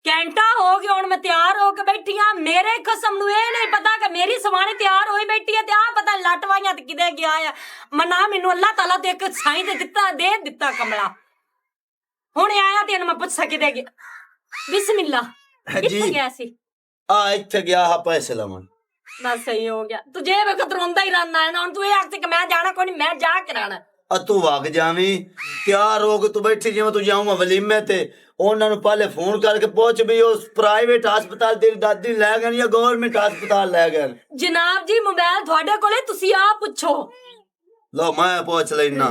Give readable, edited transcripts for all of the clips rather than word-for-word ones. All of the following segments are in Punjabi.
ਘੰਟਾ ਹੋ ਗਿਆ ਹੁਣ ਮੈਂ ਤਿਆਰ ਹੋ ਕੇ ਬੈਠੀ ਆ। ਮੇਰੇ ਕਸਮ ਨੂੰ ਇਹ ਨਹੀਂ ਪਤਾ ਕਿ ਮੇਰੀ ਸਵਾਣੀ ਤਿਆਰ ਹੋਈ ਬੈਠੀ ਹੈ ਤੇ ਆ ਪਤਾ ਲਟਵਾਈਆਂ ਤੇ ਕਿਦੇ ਗਿਆ ਆ। ਮਨਾ ਮੈਨੂੰ ਅੱਲਾਹ ਤਾਲਾ ਤੇ ਇੱਕ ਸਾਈਂ ਦੇ ਦਿੱਤਾ ਕਮਲਾ। ਹੁਣ ਆਇਆ ਤੇ ਮੈਂ ਪੁੱਛ ਸਕਿਦੇ ਗਿਆ। ਬਿਸਮਿल्ला ਕਿੱਥੇ ਗਿਆ ਸੀ? ਇੱਥੇ ਗਿਆ ਹਾਂ ਪੈਸੇ ਲਵਣ। ਬਸ ਸਹੀ ਹੋ ਗਿਆ। ਤੂੰ ਜੇ ਵਕਤ ਰੋਂਦਾ ਹੀ ਰਹਿਣਾ ਹੈ ਨਾ। ਹੁਣ ਤੂੰ ਇਹ ਆਖਦੇ ਕਿ ਮੈਂ ਜਾਣਾ ਕੋਈ ਨਹੀਂ, ਮੈਂ ਜਾ ਕੇ ਰਹਿਣਾ। ਤੂੰ ਵਗ ਜਾਵੀਂ ਤਿਆਰ ਹੋ ਕੇ ਤੂੰ ਬੈਠੀ ਜਿਵੇਂ ਤੂੰ ਜਾਊਂਗਾ ਵਲੀਮੇ ਤੇ ਉਹਨਾਂ ਨੂੰ ਪਹਿਲੇ ਫੋਨ ਕਰਕੇ ਪੁੱਛ ਵੀ ਉਸ ਪ੍ਰਾਈਵੇਟ ਹਸਪਤਾਲ ਤੇਰੀ ਦਾਦੀ ਲੈ ਗਏ ਜਾਂ ਗਵਰਨਮੈਂਟ ਹਸਪਤਾਲ ਲੈ ਗਏ। ਜਨਾਬ ਜੀ ਮੋਬਾਈਲ ਤੁਹਾਡੇ ਕੋਲੇ, ਤੁਸੀਂ ਆਪ ਪੁੱਛੋ। ਲੋ ਮੈਂ ਪੁੱਛ ਲੈਣਾ।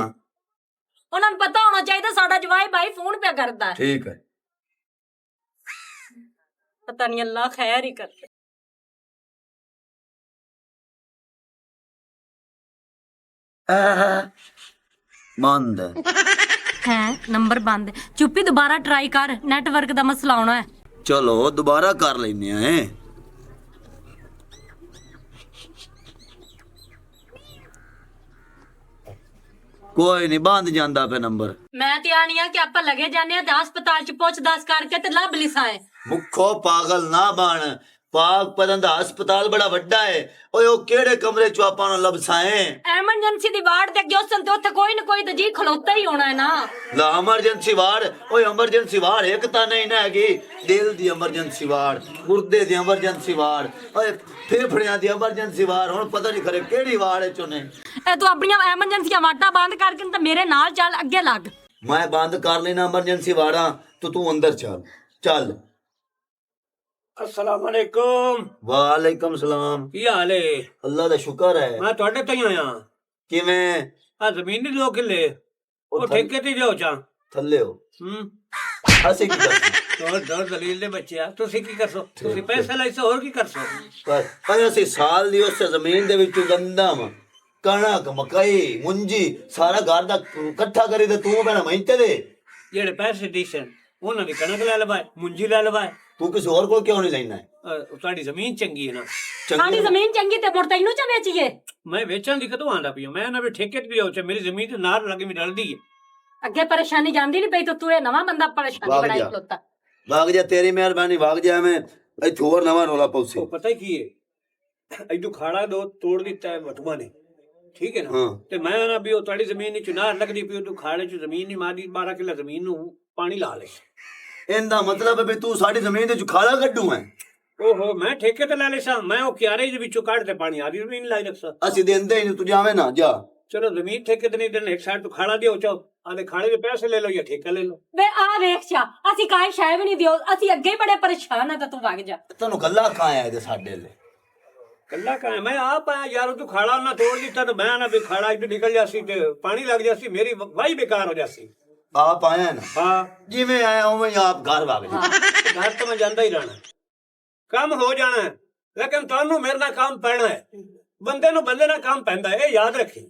ਉਹਨਾਂ ਨੂੰ ਪਤਾ ਹੋਣਾ ਚਾਹੀਦਾ ਸਾਡਾ ਜਵਾਈ ਭਾਈ ਫੋਨ ਪਿਆ ਕਰਦਾ। ਠੀਕ ਹੈ। ਪਤਾ ਨਹੀਂ ਅੱਲਾਹ ਖੈਰ ਹੀ करे। ਬੰਦ ਹੈ ਨੰਬਰ ਬੰਦ। ਚੁੱਪੀ ਦੁਬਾਰਾ ਟਰਾਈ ਕਰ, ਨੈਟਵਰਕ ਦਾ ਮਸਲਾ ਆਉਣਾ ਹੈ। ਚਲੋ ਦੁਬਾਰਾ ਕਰ ਲੈਨੇ ਆ। ਕੋਈ ਨਹੀਂ ਬੰਦ ਜਾਂਦਾ ਫੇ ਨੰਬਰ। ਮੈਂ ਤੇ ਆਣੀ ਆ ਕਿ ਆਪਾਂ ਲਗੇ ਜਾਣੇ ਆ ਤੇ ਹਸਪਤਾਲ ਚ ਪੁੱਛ ਦੱਸ ਕਰਕੇ ਤੇ ਲੱਭ ਲਿਸਾਏ। ਮੁੱਖੋ ਪਾਗਲ ਨਾ ਬਣ। ਪਾਕ ਪਤਨ ਦਾ ਹਸਪਤਾਲ ਬੜਾ ਵੱਡਾ ਹੈ। ਓਏ ਉਹ ਕਿਹੜੇ ਕਮਰੇ ਚ ਆਪਾਂ ਨੂੰ ਲਬਸਾਏ? ਐਮਰਜੈਂਸੀ ਦੀ ਵਾਰਡ ਤੇ ਅੱਗੇ ਉਸਨ ਤੇ ਉੱਥੇ ਕੋਈ ਨਾ ਕੋਈ ਤਾਂ ਜੀ ਖਲੋਤਾ ਹੀ ਹੋਣਾ ਹੈ ਨਾ। ਲਾ ਐਮਰਜੈਂਸੀ ਵਾਰਡ? ਓਏ ਐਮਰਜੈਂਸੀ ਵਾਰਡ ਇੱਕ ਤਾਂ ਨਹੀਂ ਨਾ ਹੈਗੀ। ਦਿਲ ਦੀ ਐਮਰਜੈਂਸੀ ਵਾਰਡ, ਗੁਰਦੇ ਦੀ ਐਮਰਜੈਂਸੀ ਵਾਰਡ, ਓਏ ਫੇਫੜਿਆਂ ਦੀ ਐਮਰਜੈਂਸੀ ਵਾਰਡ। ਹੁਣ ਪਤਾ ਨਹੀਂ ਖਰੇ ਕਿਹੜੀ ਵਾਰਡ ਚ ਨੇ। ਇਹ ਤੂੰ ਆਪਣੀਆਂ ਐਮਰਜੈਂਸੀਆਂ ਵਾਟਾਂ ਬੰਦ ਕਰਕੇ ਤਾਂ ਮੇਰੇ ਨਾਲ ਚੱਲ, ਅੱਗੇ ਲੱਗ। ਮੈਂ ਬੰਦ ਕਰ ਲੈਣਾ ਐਮਰਜੈਂਸੀ ਵਾਰਡਾਂ ਤੂੰ ਅੰਦਰ ਚੱਲ। अस्सलाम वालेकुम। ਵਾਲੇਕਮ ਸਲਾਮ। ਕੀ ਹਾਲ ਏ? ਅੱਲਾ ਦਾ ਸ਼ੁਕਰ ਹੈ। ਮੈਂ ਤੁਹਾਡੇ ਤੋਂ ਹੀ ਆਇਆ। ਕਿਵੇਂ? ਆ ਜ਼ਮੀਨ ਦੀ 2 ਕਿੱਲੇ ਉਹ ਠੇਕੇ ਤੇ ਦਿਓ ਚਾ ਥੱਲੇ ਹੋ। ਅਸੀਂ ਕੀ ਕਰ ਦੋਰ ਦਲੀਲ ਦੇ ਬੱਚਿਆ, ਤੁਸੀਂ ਕੀ ਕਰਸੋ? ਤੁਸੀਂ ਪੈਸੇ ਲਈ ਸੋ, ਹੋਰ ਕੀ ਕਰਸੋ? ਪਰ ਅਸੀਂ ਸਾਲ ਦੀ ਉਸ ਜ਼ਮੀਨ ਦੇ ਵਿੱਚੋਂ ਗੰਦਮ, ਕਣਕ, ਮਕਈ, ਮੁੰਜੀ ਸਾਰਾ ਘਰ ਦਾ ਇਕੱਠਾ ਕਰੀ ਤੇ ਤੂੰ ਭੈਣਾ ਮਿਹਨਤ ਦੇ ਜਿਹੜੇ ਪੈਸੇ ਦੀਸਨ ਉਹਨਾਂ ਦੀ ਕਣਕ ਲੈ ਲਵਾਏ, ਮੁੰਜੀ ਲੈ ਲਵਾਏ। ਤੂੰ ਕਿਸੇ ਹੋਰ ਕੋਲ ਕਿਉਂ ਨਹੀਂ ਲੈਣਾ? ਤੁਹਾਡੀ ਜ਼ਮੀਨ ਚੰਗੀ ਹੈ ਨਾ। ਸਾਡੀ ਜ਼ਮੀਨ ਚੰਗੀ ਤੇ ਮੁੜ ਤੈਨੂੰ ਚ ਵੇਚੀਏ। ਮੈਂ ਵੇਚਣ ਦੀ ਕਦੋਂ ਆਂਦਾ ਪਿਆ? ਮੈਂ ਨਾ ਵੀ ਠੇਕੇ ਤੇ ਦਿਓ ਚਾ, ਮੇਰੀ ਜ਼ਮੀਨ ਤੇ ਨਾਰ ਲੱਗੀ ਵੀ ਡਲਦੀ ਹੈ। ਅੱਗੇ ਪਰੇਸ਼ਾਨੀ ਜਾਂਦੀ ਨਹੀਂ ਪਈ ਤਾਂ ਤੂੰ ਇਹ ਨਵਾਂ ਬੰਦਾ ਪਰੇਸ਼ਾਨੀ ਬਣਾਈ ਖਲੋਤਾ। ਵਗ ਜਾ, ਤੇਰੀ ਮਿਹਰਬਾਨੀ ਵਗ ਜਾ। ਮੈਂ ਇੱਥੇ ਹੋਰ ਨਵਾਂ ਰੋਲਾ ਪਉਸੀ। ਉਹ ਪਤਾ ਕੀ ਹੈ, ਇਦੋਂ ਖਾੜਾ ਦੋ ਤੋੜ ਦਿੱਤਾ ਹੈ ਵਟੂਆਂ ਨੇ, ਠੀਕ ਹੈ ਨਾ। ਤੇ ਮੈਂ ਨਾ ਵੀ ਉਹ ਤੁਹਾਡੀ ਜ਼ਮੀਨ ਵਿੱਚ ਨਾਰ ਲੱਗਦੀ ਪਈ, ਉਹ ਖਾੜੇ ਚ ਜ਼ਮੀਨ ਨਹੀਂ ਮਾਰੀ 12 ਕਿੱਲਾ ਜ਼ਮੀਨ ਨੂੰ ਪਾਣੀ ਲਾ ਲੈ। ਇਹਦਾ ਮਤਲਬ ਹੈ ਵੀ ਤੂੰ ਸਾਡੀ ਜ਼ਮੀਨ ਦੇ ਖਾਲਾ ਕੱਢੂ ਹੈ? ਓਹੋ, ਮੈਂ ਠੇਕੇ ਤੇ ਲੈ ਲਿਆ। ਮੈਂ ਉਹ ਕਿਆਰੇ ਦੇ ਵਿੱਚੋਂ ਕੱਢ ਤੇ ਪਾਣੀ ਆਦੀ ਜ਼ਮੀਨ ਲਾਈ ਰੱਖਾ। ਅਸੀਂ ਦਿੰਦੇ ਹੀ ਨਹੀਂ, ਤੂੰ ਜਾਵੇਂ ਨਾ ਜਾ। ਚਲੋ ਜ਼ਮੀਨ ਠੇਕੇ ਤੇ ਨਹੀਂ ਦੇਣੇ, ਇੱਕ ਸਾਈਡ ਤੋਂ ਖਾੜਾ ਦਿਓ ਚਾਓ, ਆਦੇ ਖਾੜੇ ਦੇ ਪੈਸੇ ਲੈ ਲਓ ਜਾਂ ਠੇਕਾ ਲੈ ਲਓ। ਵੇ ਆ ਵੇਖ ਚਾ, ਅਸੀਂ ਕਾਇ ਸ਼ਾਇ ਵੀ ਨਹੀਂ ਦਿਓ, ਅਸੀਂ ਅੱਗੇ ਹੀ ਬੜੇ ਪਰੇਸ਼ਾਨ ਆ ਤਾਂ ਤੂੰ ਵਗ ਜਾ। ਤੈਨੂੰ ਗੱਲਾਂ ਖਾਇਆ ਇਹਦੇ ਸਾਡੇ ਲਈ। ਕੱਲਾ ਕਾ ਮੈਂ ਆਪ ਆਇਆ ਯਾਰ, ਤੂੰ ਖਾੜਾ ਨਾ ਤੋੜ ਦਿੱਤਾ ਤਾਂ ਮੈਂ ਨਾ ਵੀ ਖਾੜਾ ਇੱਧਰ ਨਿਕਲ ਜਾਸੀ ਤੇ ਪਾਣੀ ਲੱਗ ਜਾਸੀ, ਮੇਰੀ ਵਾਹੀ ਬੇਕਾਰ ਹੋ ਜਾਸੀ। ਆਪ ਆਇਆ ਨਾ? ਹਾਂ, ਜਿਵੇਂ ਆਇਆ ਉਵੇਂ ਹੀ ਆਪ ਘਰ ਵਗ ਜਾ। ਘਰ ਤੋਂ ਮੈਂ ਜਾਂਦਾ ਹੀ ਰਹਿਣਾ, ਕੰਮ ਹੋ ਜਾਣਾ, ਲੇਕਿਨ ਤੁਹਾਨੂੰ ਮੇਰੇ ਨਾਲ ਕੰਮ ਪੈਣਾ ਹੈ। ਬੰਦੇ ਨੂੰ ਬੰਦੇ ਨਾਲ ਕੰਮ ਪੈਂਦਾ, ਇਹ ਯਾਦ ਰੱਖੀ।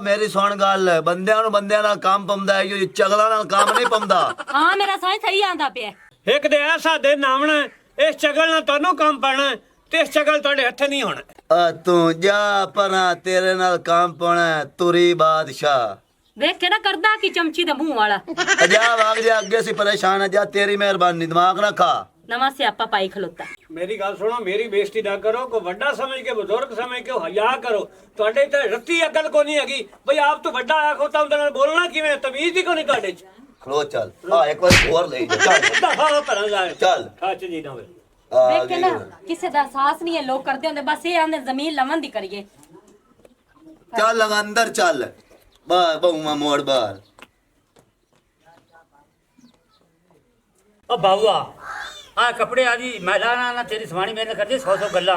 ਮੇਰੀ ਸੁਣ ਗੱਲ, ਬੰਦਿਆਂ ਨੂੰ ਬੰਦਿਆਂ ਨਾਲ ਕੰਮ ਪੰਦਾ ਹੈ, ਇਹ ਚਗਲਾਂ ਨਾਲ ਕੰਮ ਨਹੀਂ ਪੰਦਾ। ਹਾਂ ਮੇਰਾ ਸਾਈਂ ਸਹੀ ਆਂਦਾ ਪਿਆ। ਇੱਕ ਦੇ ਐਸਾ ਦਿਨ ਆਉਣਾ, ਇਸ ਚਗਲ ਨਾਲ ਤੁਹਾਨੂੰ ਕੰਮ ਪੈਣਾ ਤੇ ਇਸ ਚਗਲ ਤੁਹਾਡੇ ਹੱਥੇ ਨਹੀਂ ਹੋਣਾ। ਤੂੰ ਜਾ ਪਰਾਂ, ਤੇਰੇ ਨਾਲ ਕੰਮ ਪਾਉਣਾ ਤੁਰੀ ਬਾਦਸ਼ਾਹ। ਵੇਖ ਕੇ ਨਾ ਕਰਦਾ ਕੀ ਚਮਚੀ ਦੇ ਮੂੰਹ ਵਾਲਾ। ਜਾ ਵਗ ਜਾ, ਅੱਗੇ ਸੀ ਪਰੇਸ਼ਾਨ ਹੈ। ਜਾ, ਤੇਰੀ ਮਿਹਰਬਾਨੀ, ਦਿਮਾਗ ਨਾ ਖਾ। ਨਵਾਂ ਸਿਆਪਾ ਪਾਈ ਖਲੋਤਾ। ਮੇਰੀ ਗੱਲ ਸੁਣੋ, ਮੇਰੀ ਬੇਇੱਜ਼ਤੀ ਨਾ ਕਰੋ। ਕੋ ਵੱਡਾ ਸਮਝ ਕੇ, ਬਜ਼ੁਰਗ ਸਮਝ ਕੇ ਹਯਾ ਕਰੋ। ਤੁਹਾਡੇ ਤੇ ਰੱਤੀ ਅਕਲ ਕੋ ਨਹੀਂ ਹੈਗੀ ਬਈ ਆਪ ਤੋਂ ਵੱਡਾ ਆਖੋ ਤਾਂ ਉਹਦੇ ਨਾਲ ਬੋਲਣਾ ਕਿਵੇਂ? ਤਮੀਜ਼ ਹੀ ਕੋ ਨਹੀਂ ਤੁਹਾਡੇ ਚ। ਖਲੋ ਚੱਲ, ਇੱਕ ਵਾਰ ਹੋਰ ਲੈ ਜਾ। ਚੱਲ ਖਾਚ ਜੀ ਨਾ ਵੇ। ਵੇਖ ਕੇ ਨਾ ਕਿਸੇ ਦਾ ਅਹਿਸਾਸ ਨਹੀਂ ਹੈ, ਲੋਕ ਕਰਦੇ ਹੁੰਦੇ ਬਸ ਇਹ ਆਂਦੇ ਜ਼ਮੀਨ ਲਵਨ ਦੀ ਕਰੀਏ। ਚੱਲ ਅੰਦਰ ਚੱਲ, ਬਹੁਮਾ ਮੋੜ ਬਾਹਰ। ओ बाबूआ आ कपड़े आदि मैदान आना तेरी सवानी मेरे कर दे 100 गल्ला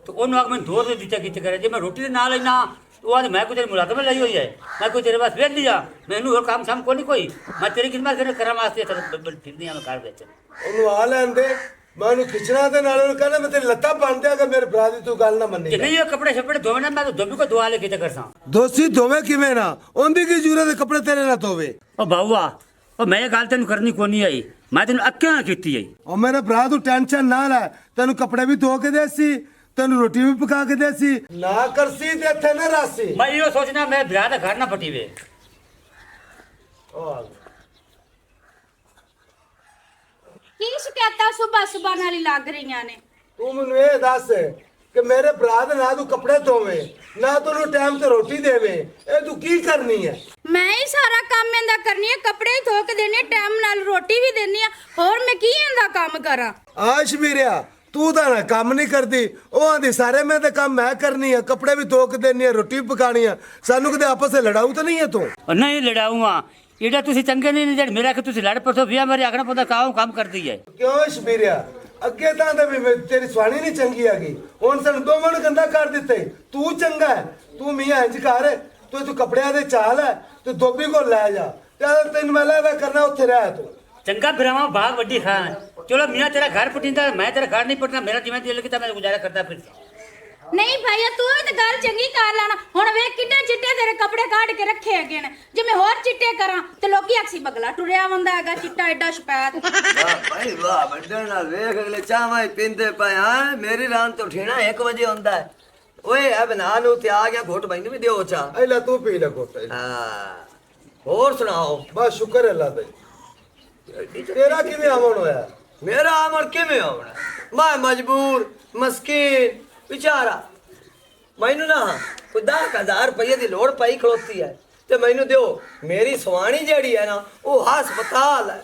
तो ओनू आग मैं 2 रुपए दिते किते करे जे मैं रोटी दे ना लेना तो आज मैं कोई तेरी मुलाकात में लाई हुई है, मैं कोई तेरे पास भेज दिया, मैनू और काम शाम को नहीं कोई, मैं तेरी खिदमत करने करा वास्ते फिरदी मैं कार बेच ਉਹਨੂੰ ਆ ਲੈਂਦੇ। ਮੈਂ ਉਹਨੂੰ ਖਿੱਚਣਾ ਤੇ ਨਾਲ ਉਹਨੂੰ ਕਹਿੰਦਾ ਮੈਂ ਤੇਰੀ ਲੱਤਾਂ ਬੰਨ ਦਿਆਂਗਾ, ਮੇਰੇ ਭਰਾ ਦੀ ਤੂੰ ਗੱਲ ਨਾ ਮੰਨੀ। जे नहीं ये कपड़े शपड़े धोवे ना मैं तो धोबी को धोआ ले किते करसा। ਦੋਸਤੀ ਦੋਵੇਂ ਕਿਵੇਂ ਨਾ, ਉਹਦੀ ਕੀ ਜ਼ਰੂਰਤ ਹੈ ਕੱਪੜੇ ਤੇਰੇ ਨਾਲ ਧੋਵੇ? ओ बाबूआ ओ मैं ये गल तेन करनी कोनी आई, मैं तेन अक्के ना कीती आई। ਉਹ ਮੇਰੇ ਭਰਾ ਤੂੰ ਟੈਨਸ਼ਨ ਨਾ ਲੈ, ਤੈਨੂੰ ਕੱਪੜੇ ਵੀ ਧੋ ਕੇ ਦੇਸੀ, ਤੈਨੂੰ ਰੋਟੀ ਵੀ ਪਕਾ ਕੇ ਦੇਸੀ। ਨਾ ਕਰਸੀ ਤੇ ਇੱਥੇ ਨਾ ਰਾਸੀ। मैं यो सोचना मैं बिरा दा घर ना फटी वे। ਕੀ ਸ਼ਿਕਾਇਤਾਂ ਸੁਬਹ ਸੁਬਹ ਨਾਲ ਹੀ ਲੱਗ ਰਹੀਆਂ ਨੇ? ਤੂੰ ਮੈਨੂੰ ਇਹ ਦੱਸ ਕਿ ਮੇਰੇ ਭਰਾ ਦੇ ਨਾ ਤੂੰ ਕੱਪੜੇ ਧੋਵੇਂ ਨਾ ਤੂੰ ਉਹਨੂੰ ਟਾਈਮ ਤੇ ਰੋਟੀ ਦੇਵੇਂ, ਇਹ ਤੂੰ ਕੀ ਕਰਨੀ ਹੈ? ਮੈਂ ਹੀ ਸਾਰਾ ਕੰਮ ਇਹਦਾ ਕਰਨੀ ਆ, ਕੱਪੜੇ ਹੀ ਧੋ ਕੇ ਦੇਣੀ ਆ, ਟਾਈਮ ਨਾਲ ਰੋਟੀ ਵੀ ਦੇਣੀ ਆ, ਹੋਰ ਮੈਂ ਕੀ ਇਹਦਾ ਕੰਮ ਕਰਾਂ? ਆਸ਼ ਵੀਰਿਆ ਤੂੰ ਤਾਂ ਨਾ ਕੰਮ ਨਹੀਂ ਕਰਦੀ, ਉਹ ਆਂਦੀ ਸਾਰੇ ਮੈਂ ਤੇ ਕੰਮ ਮੈਂ ਕਰਨੀ ਆ, ਕੱਪੜੇ ਵੀ ਧੋ ਕੇ ਦੇਣੀ ਆ, ਰੋਟੀ ਵੀ ਪਕਾਣੀ ਆ। ਸਾਨੂੰ ਕਿਤੇ ਆਪਸ ਵਿੱਚ ਲੜਾਊ ਤਾਂ ਨਹੀਂ ਹੈ ਤੂੰ? ਨਹੀਂ ਲੜਾਊਂਗਾ, ਇਹਦਾ ਤੁਸੀਂ ਚੰਗੇ ਨਹੀਂ ਜਿਹੜੇ ਮੇਰਾ ਕਿ ਤੁਸੀਂ ਲੜ ਪਰਸੋ ਵਿਆਹ ਮੇਰੇ ਆਖਣਾ ਪਤਾ ਕੰਮ ਕਰਦੀ ਹੈ। ਕਿਉਂ ਸ਼ਬੀਰਿਆ ਅੱਗੇ ਤਾਂ ਤੇਰੀ ਸਵਾਣੀ ਨਹੀਂ ਚੰਗੀ ਹੈਗੀ, ਹੁਣ ਸਾਨੂੰ ਦੋਵਾਂ ਨੂੰ ਗੰਦਾ ਕਰ ਦਿੱਤੇ। ਤੂੰ ਚੰਗਾ ਹੈ, ਤੂੰ ਮੀਆਂ ਇੰਜ ਕਰ, ਤੂੰ ਕੱਪੜਿਆਂ ਦੇ ਚਾਲ ਹੈ, ਤੂੰ ਧੋਬੀ ਕੋਲ ਲੈ ਜਾ ਤੇ ਤੈਨੂੰ ਮੈਂ ਲੈ ਕਰਨਾ ਉੱਥੇ ਰਹਿ ਤੂੰ। ਚੰਗਾ ਭਰਾਵਾ ਬਾਗ ਵੱਡੀ ਖਾਂ ਚਲੋ ਮੀਆਂ ਤੇਰਾ ਘਰ ਪਟਿੰਦਾ ਮੈਂ ਤੇਰਾ ਘਰ ਨਹੀਂ ਪਟਣਾ, ਮੇਰਾ ਜਿਵੇਂ ਦਿਲ ਕੀਤਾ ਮੈਂ ਗੁਜ਼ਾਰਾ ਕਰਦਾ ਫਿਰ। ਨਹੀਂ ਭਾਈਆ ਤੂੰ ਵੀ ਤਾਂ ਗੱਲ ਚੰਗੀ ਕਰ ਲੈਣਾ, ਹੁਣ ਵੇਖ ਕਿੱਡੇ ਚਿੱਟੇ ਤੇਰੇ ਕੱਪੜੇ ਕੱਢ ਕੇ ਰੱਖੇ ਹੈਗੇ ਨੇ, ਜੇ ਮੈਂ ਹੋਰ ਚਿੱਟੇ ਕਰਾਂ ਤੇ ਲੋਕੀ ਅਕਸੀ ਬਗਲਾ ਟੁਰਿਆ ਹੁੰਦਾ ਹੈਗਾ ਚਿੱਟਾ ਐਡਾ ਸ਼ਪੈਤ। ਵਾਹ ਭਾਈ ਵਾਹ, ਵੱਡੇ ਨਾਲ ਵੇਖ ਅਗਲੇ ਚਾਹਾਂ ਹੀ ਪੀਂਦੇ ਪਏ। ਹਾਂ ਮੇਰੀ ਰਾਤ ਤੋਂ ਠੇਣਾ 1 ਵਜੇ ਹੁੰਦਾ ਹੈ। ਓਏ ਆ ਬਣਾ ਨੂੰ ਤੇ ਆ ਗਿਆ, ਘੁੱਟ ਮੈਨੂੰ ਵੀ ਦਿਓ ਚਾਹ। ਐ ਲੈ ਤੂੰ ਪੀ ਲੈ ਕੋਟੇ। ਹਾਂ ਹੋਰ ਸੁਣਾਓ? ਬਸ ਸ਼ੁਕਰ ਹੈ ਅੱਲਾ ਦਾ। ਤੇਰਾ ਕਿਵੇਂ ਆਵਣ ਹੋਇਆ? ਮੇਰਾ ਅਮਲ ਕਿਵੇਂ ਆਉਣਾ? ਮੈਂ ਮਜਬੂਰ ਮਸਕੀਨ ਵਿਚਾਰਾ, ਮੈਨੂੰ ਨਾ ਕੋਈ 10,000 ਰੁਪਏ ਦੀ ਲੋੜ ਪਈ ਖਲੋਤੀ ਹੈ ਤੇ ਮੈਨੂੰ ਦਿਓ। ਮੇਰੀ ਸਵਾਣੀ ਜਿਹੜੀ ਹੈ ਨਾ ਉਹ ਹਸਪਤਾਲ ਹੈ।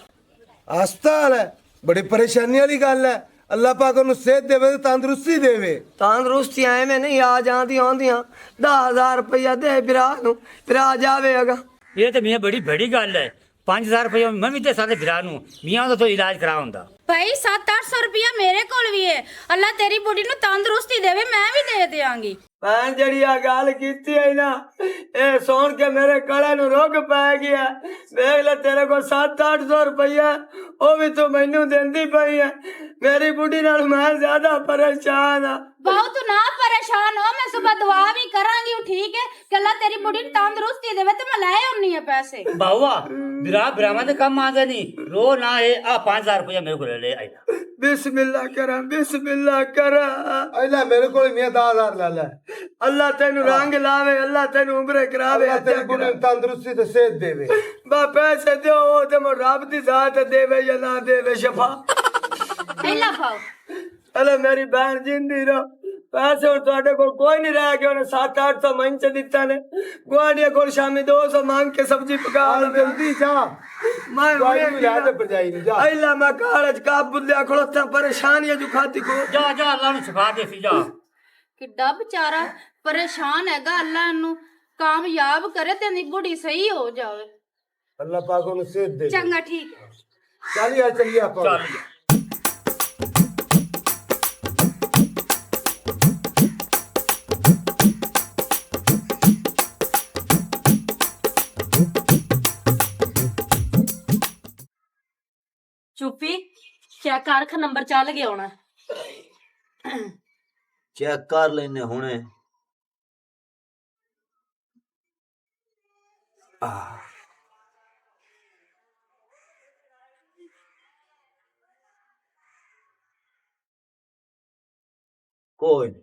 ਹਸਪਤਾਲ ਹੈ? ਬੜੀ ਪਰੇਸ਼ਾਨੀ ਵਾਲੀ ਗੱਲ ਹੈ। ਅੱਲਾਹ ਪਾਕ ਉਹਨੂੰ ਸਿਹਤ ਦੇਵੇ ਤੇ ਤੰਦਰੁਸਤੀ ਦੇਵੇ। ਤੰਦਰੁਸਤੀ ਐਵੇਂ ਨਹੀਂ ਆ ਜਾਂਦੀ ਆਉਂਦੀਆਂ। 10,000 ਰੁਪਇਆ ਦੇ ਵਿਰਾ ਨੂੰ, ਵਿਰਾ ਜਾਵੇਗਾ। ਇਹ ਤੇ ਮੀਆਂ ਬੜੀ ਬੜੀ ਗੱਲ ਹੈ। 5,000 ਰੁਪਏ ਮੈਂ ਵੀ ਤੇ ਸਾਡੇ ਭਰਾ ਨੂੰ ਮੀਆਂ ਦਾ ਤੋਂ ਇਲਾਜ ਕਰਾ ਹੁੰਦਾ। ਭਾਈ 700-800 ਰੁਪਇਆ ਮੇਰੇ ਕੋਲ ਵੀ ਹੈ, ਅੱਲਾ ਤੇਰੀ ਬੁੱਢੀ ਨੂੰ ਤੰਦਰੁਸਤੀ ਦੇਵੇ, ਮੈਂ ਵੀ ਦੇ ਦਿਆਂਗੀ। ਭੈਣ ਜਿਹੜੀ ਆ ਗੱਲ ਕੀਤੀ ਹੈ ਨਾ, ਇਹ ਸੁਣ ਕੇ ਮੇਰੇ ਗਲੇ ਨੂੰ ਰੁੱਗ ਪੈ ਗਿਆ। ਵੇਖ ਲੈ ਤੇਰੇ ਕੋਲ 700-800 ਰੁਪਇਆ, ਉਹ ਵੀ ਤੂੰ ਮੈਨੂੰ ਦਿੰਦੀ ਪਈ ਹੈ। ਮੇਰੀ ਬੁੱਢੀ ਨਾਲ ਮੈਂ ਜ਼ਿਆਦਾ ਪਰੇਸ਼ਾਨ ਆ। ਬਹੁਤ ਨਾ ਪਰੇਸ਼ਾਨ ਹੋ, ਮੈਂ ਸਵੇਰ ਦੁਆ ਵੀ ਕਰਾਂਗੀ, ਉਹ ਠੀਕ ਹੈ ਕਿ ਅੱਲਾ ਤੇਰੀ ਬੁੱਢੀ ਨੂੰ ਤੰਦਰੁਸਤੀ ਦੇਵੇ ਤੇ ਮੈਂ ਲੈ ਆਉਣੀ ਆ ਪੈਸੇ। ਬਾਵਾ ਭਰਾਵਾਂ ਦੇ ਕੰਮ ਆਉਂਦੇ ਨਹੀਂ ਰੋ ਨਾ ਇਹ ਆ 5,000 ਰੁਪਏ ਮੇਰੇ ਕੋਲ ਲੈ ਆਈ। ਬਿਸਮਿल्लाह ਕਰਾਂ, ਬਿਸਮਿल्लाह ਕਰਾਂ। ਐ ਲੈ ਮੇਰੇ ਕੋਲ ਮੀਆਂ 10,000 ਲੈ ਲੈ। ਅੱਲਾ ਤੈਨੂੰ ਰੰਗ ਲਾਵੇ, ਅੱਲਾ ਤੈਨੂੰ ਉਮਰੇ ਕਰਾਵੇ, ਅੱਲਾਹ ਤੇਰੀ ਬੁੱਢੀ ਨੂੰ ਤੰਦਰੁਸਤੀ ਤੇ ਸਿਹਤ ਦੇਵੇ। ਬਾ ਪੈਸੇ ਦਿਓ, ਉਹ ਤੇ ਮੈਂ ਰੱਬ ਦੀ ਜ਼ਾਤ ਦੇਵੇ ਜਾਂ ਨਾ ਦੇਵੇ ਸ਼ਫਾ। ਅੱਲਾ ਖਾਓ। ਹਲੇ ਮੇਰੀ ਭੈਣ ਜਿੰਦੀ ਰਹੋ। ਪੈਸੇ ਹੁਣ ਤੁਹਾਡੇ ਕੋਲ ਕੋਈ ਨਹੀਂ ਰਹਿ ਗਿਆ। ਉਹਨੇ 700-800 ਮਹੀਨੇ ਚ ਦਿੱਤਾ ਨੇ। ਗੁਆਂਢੀਆਂ ਕੋਲ ਸ਼ਾਮੀ 200 ਮੰਗ ਕੇ ਸਬਜ਼ੀ ਪਕਾ ਲਵੇ। ਜਲਦੀ ਜਾ, ਮੈਂ ਨੂੰ ਲੈ ਤੇ ਭਰਜਾਈ ਨੂੰ ਜਾ। ਅੱਲਾ ਮੈਂ ਕਾਲਜ ਕਾਬੁਲਿਆ ਖਲੋਤਾ ਪਰੇਸ਼ਾਨੀਆਂ ਜੂ ਖਾਤੀ ਕੋ। ਜਾ ਜਾ ਅੱਲਾ ਨੂੰ ਸ਼ਫਾ ਦੇ ਸੀ ਜਾ। ਕਿੱਡਾ ਵਿਚਾਰਾ ਪਰੇਸ਼ਾਨ ਹੈਗਾ, ਅੱਲਾ ਇਹਨੂੰ ਕਾਮਯਾਬ ਕਰੇ ਤੇ ਨੀ ਬੁੱਢੀ ਸਹੀ ਹੋ ਜਾਵੇ। ਅੱਲਾਹ ਪਾਕ ਉਹਨੂੰ ਸਿਹਤ ਦੇਵੇ। ਚੰਗਾ ਠੀਕ ਹੈ। ਚੱਲ ਚੱਲੀਏ ਆਪਾਂ। ਚੱਲ ਚੁੱਪੀ ਚੈੱਕ ਕਰ ਨੰਬਰ ਚੱਲ ਗਿਆ ਹੋਣਾ। ਚੈੱਕ ਕਰ ਲੈਨੇ ਹੁਣੇ। ਕੋਈ ਨਹੀਂ।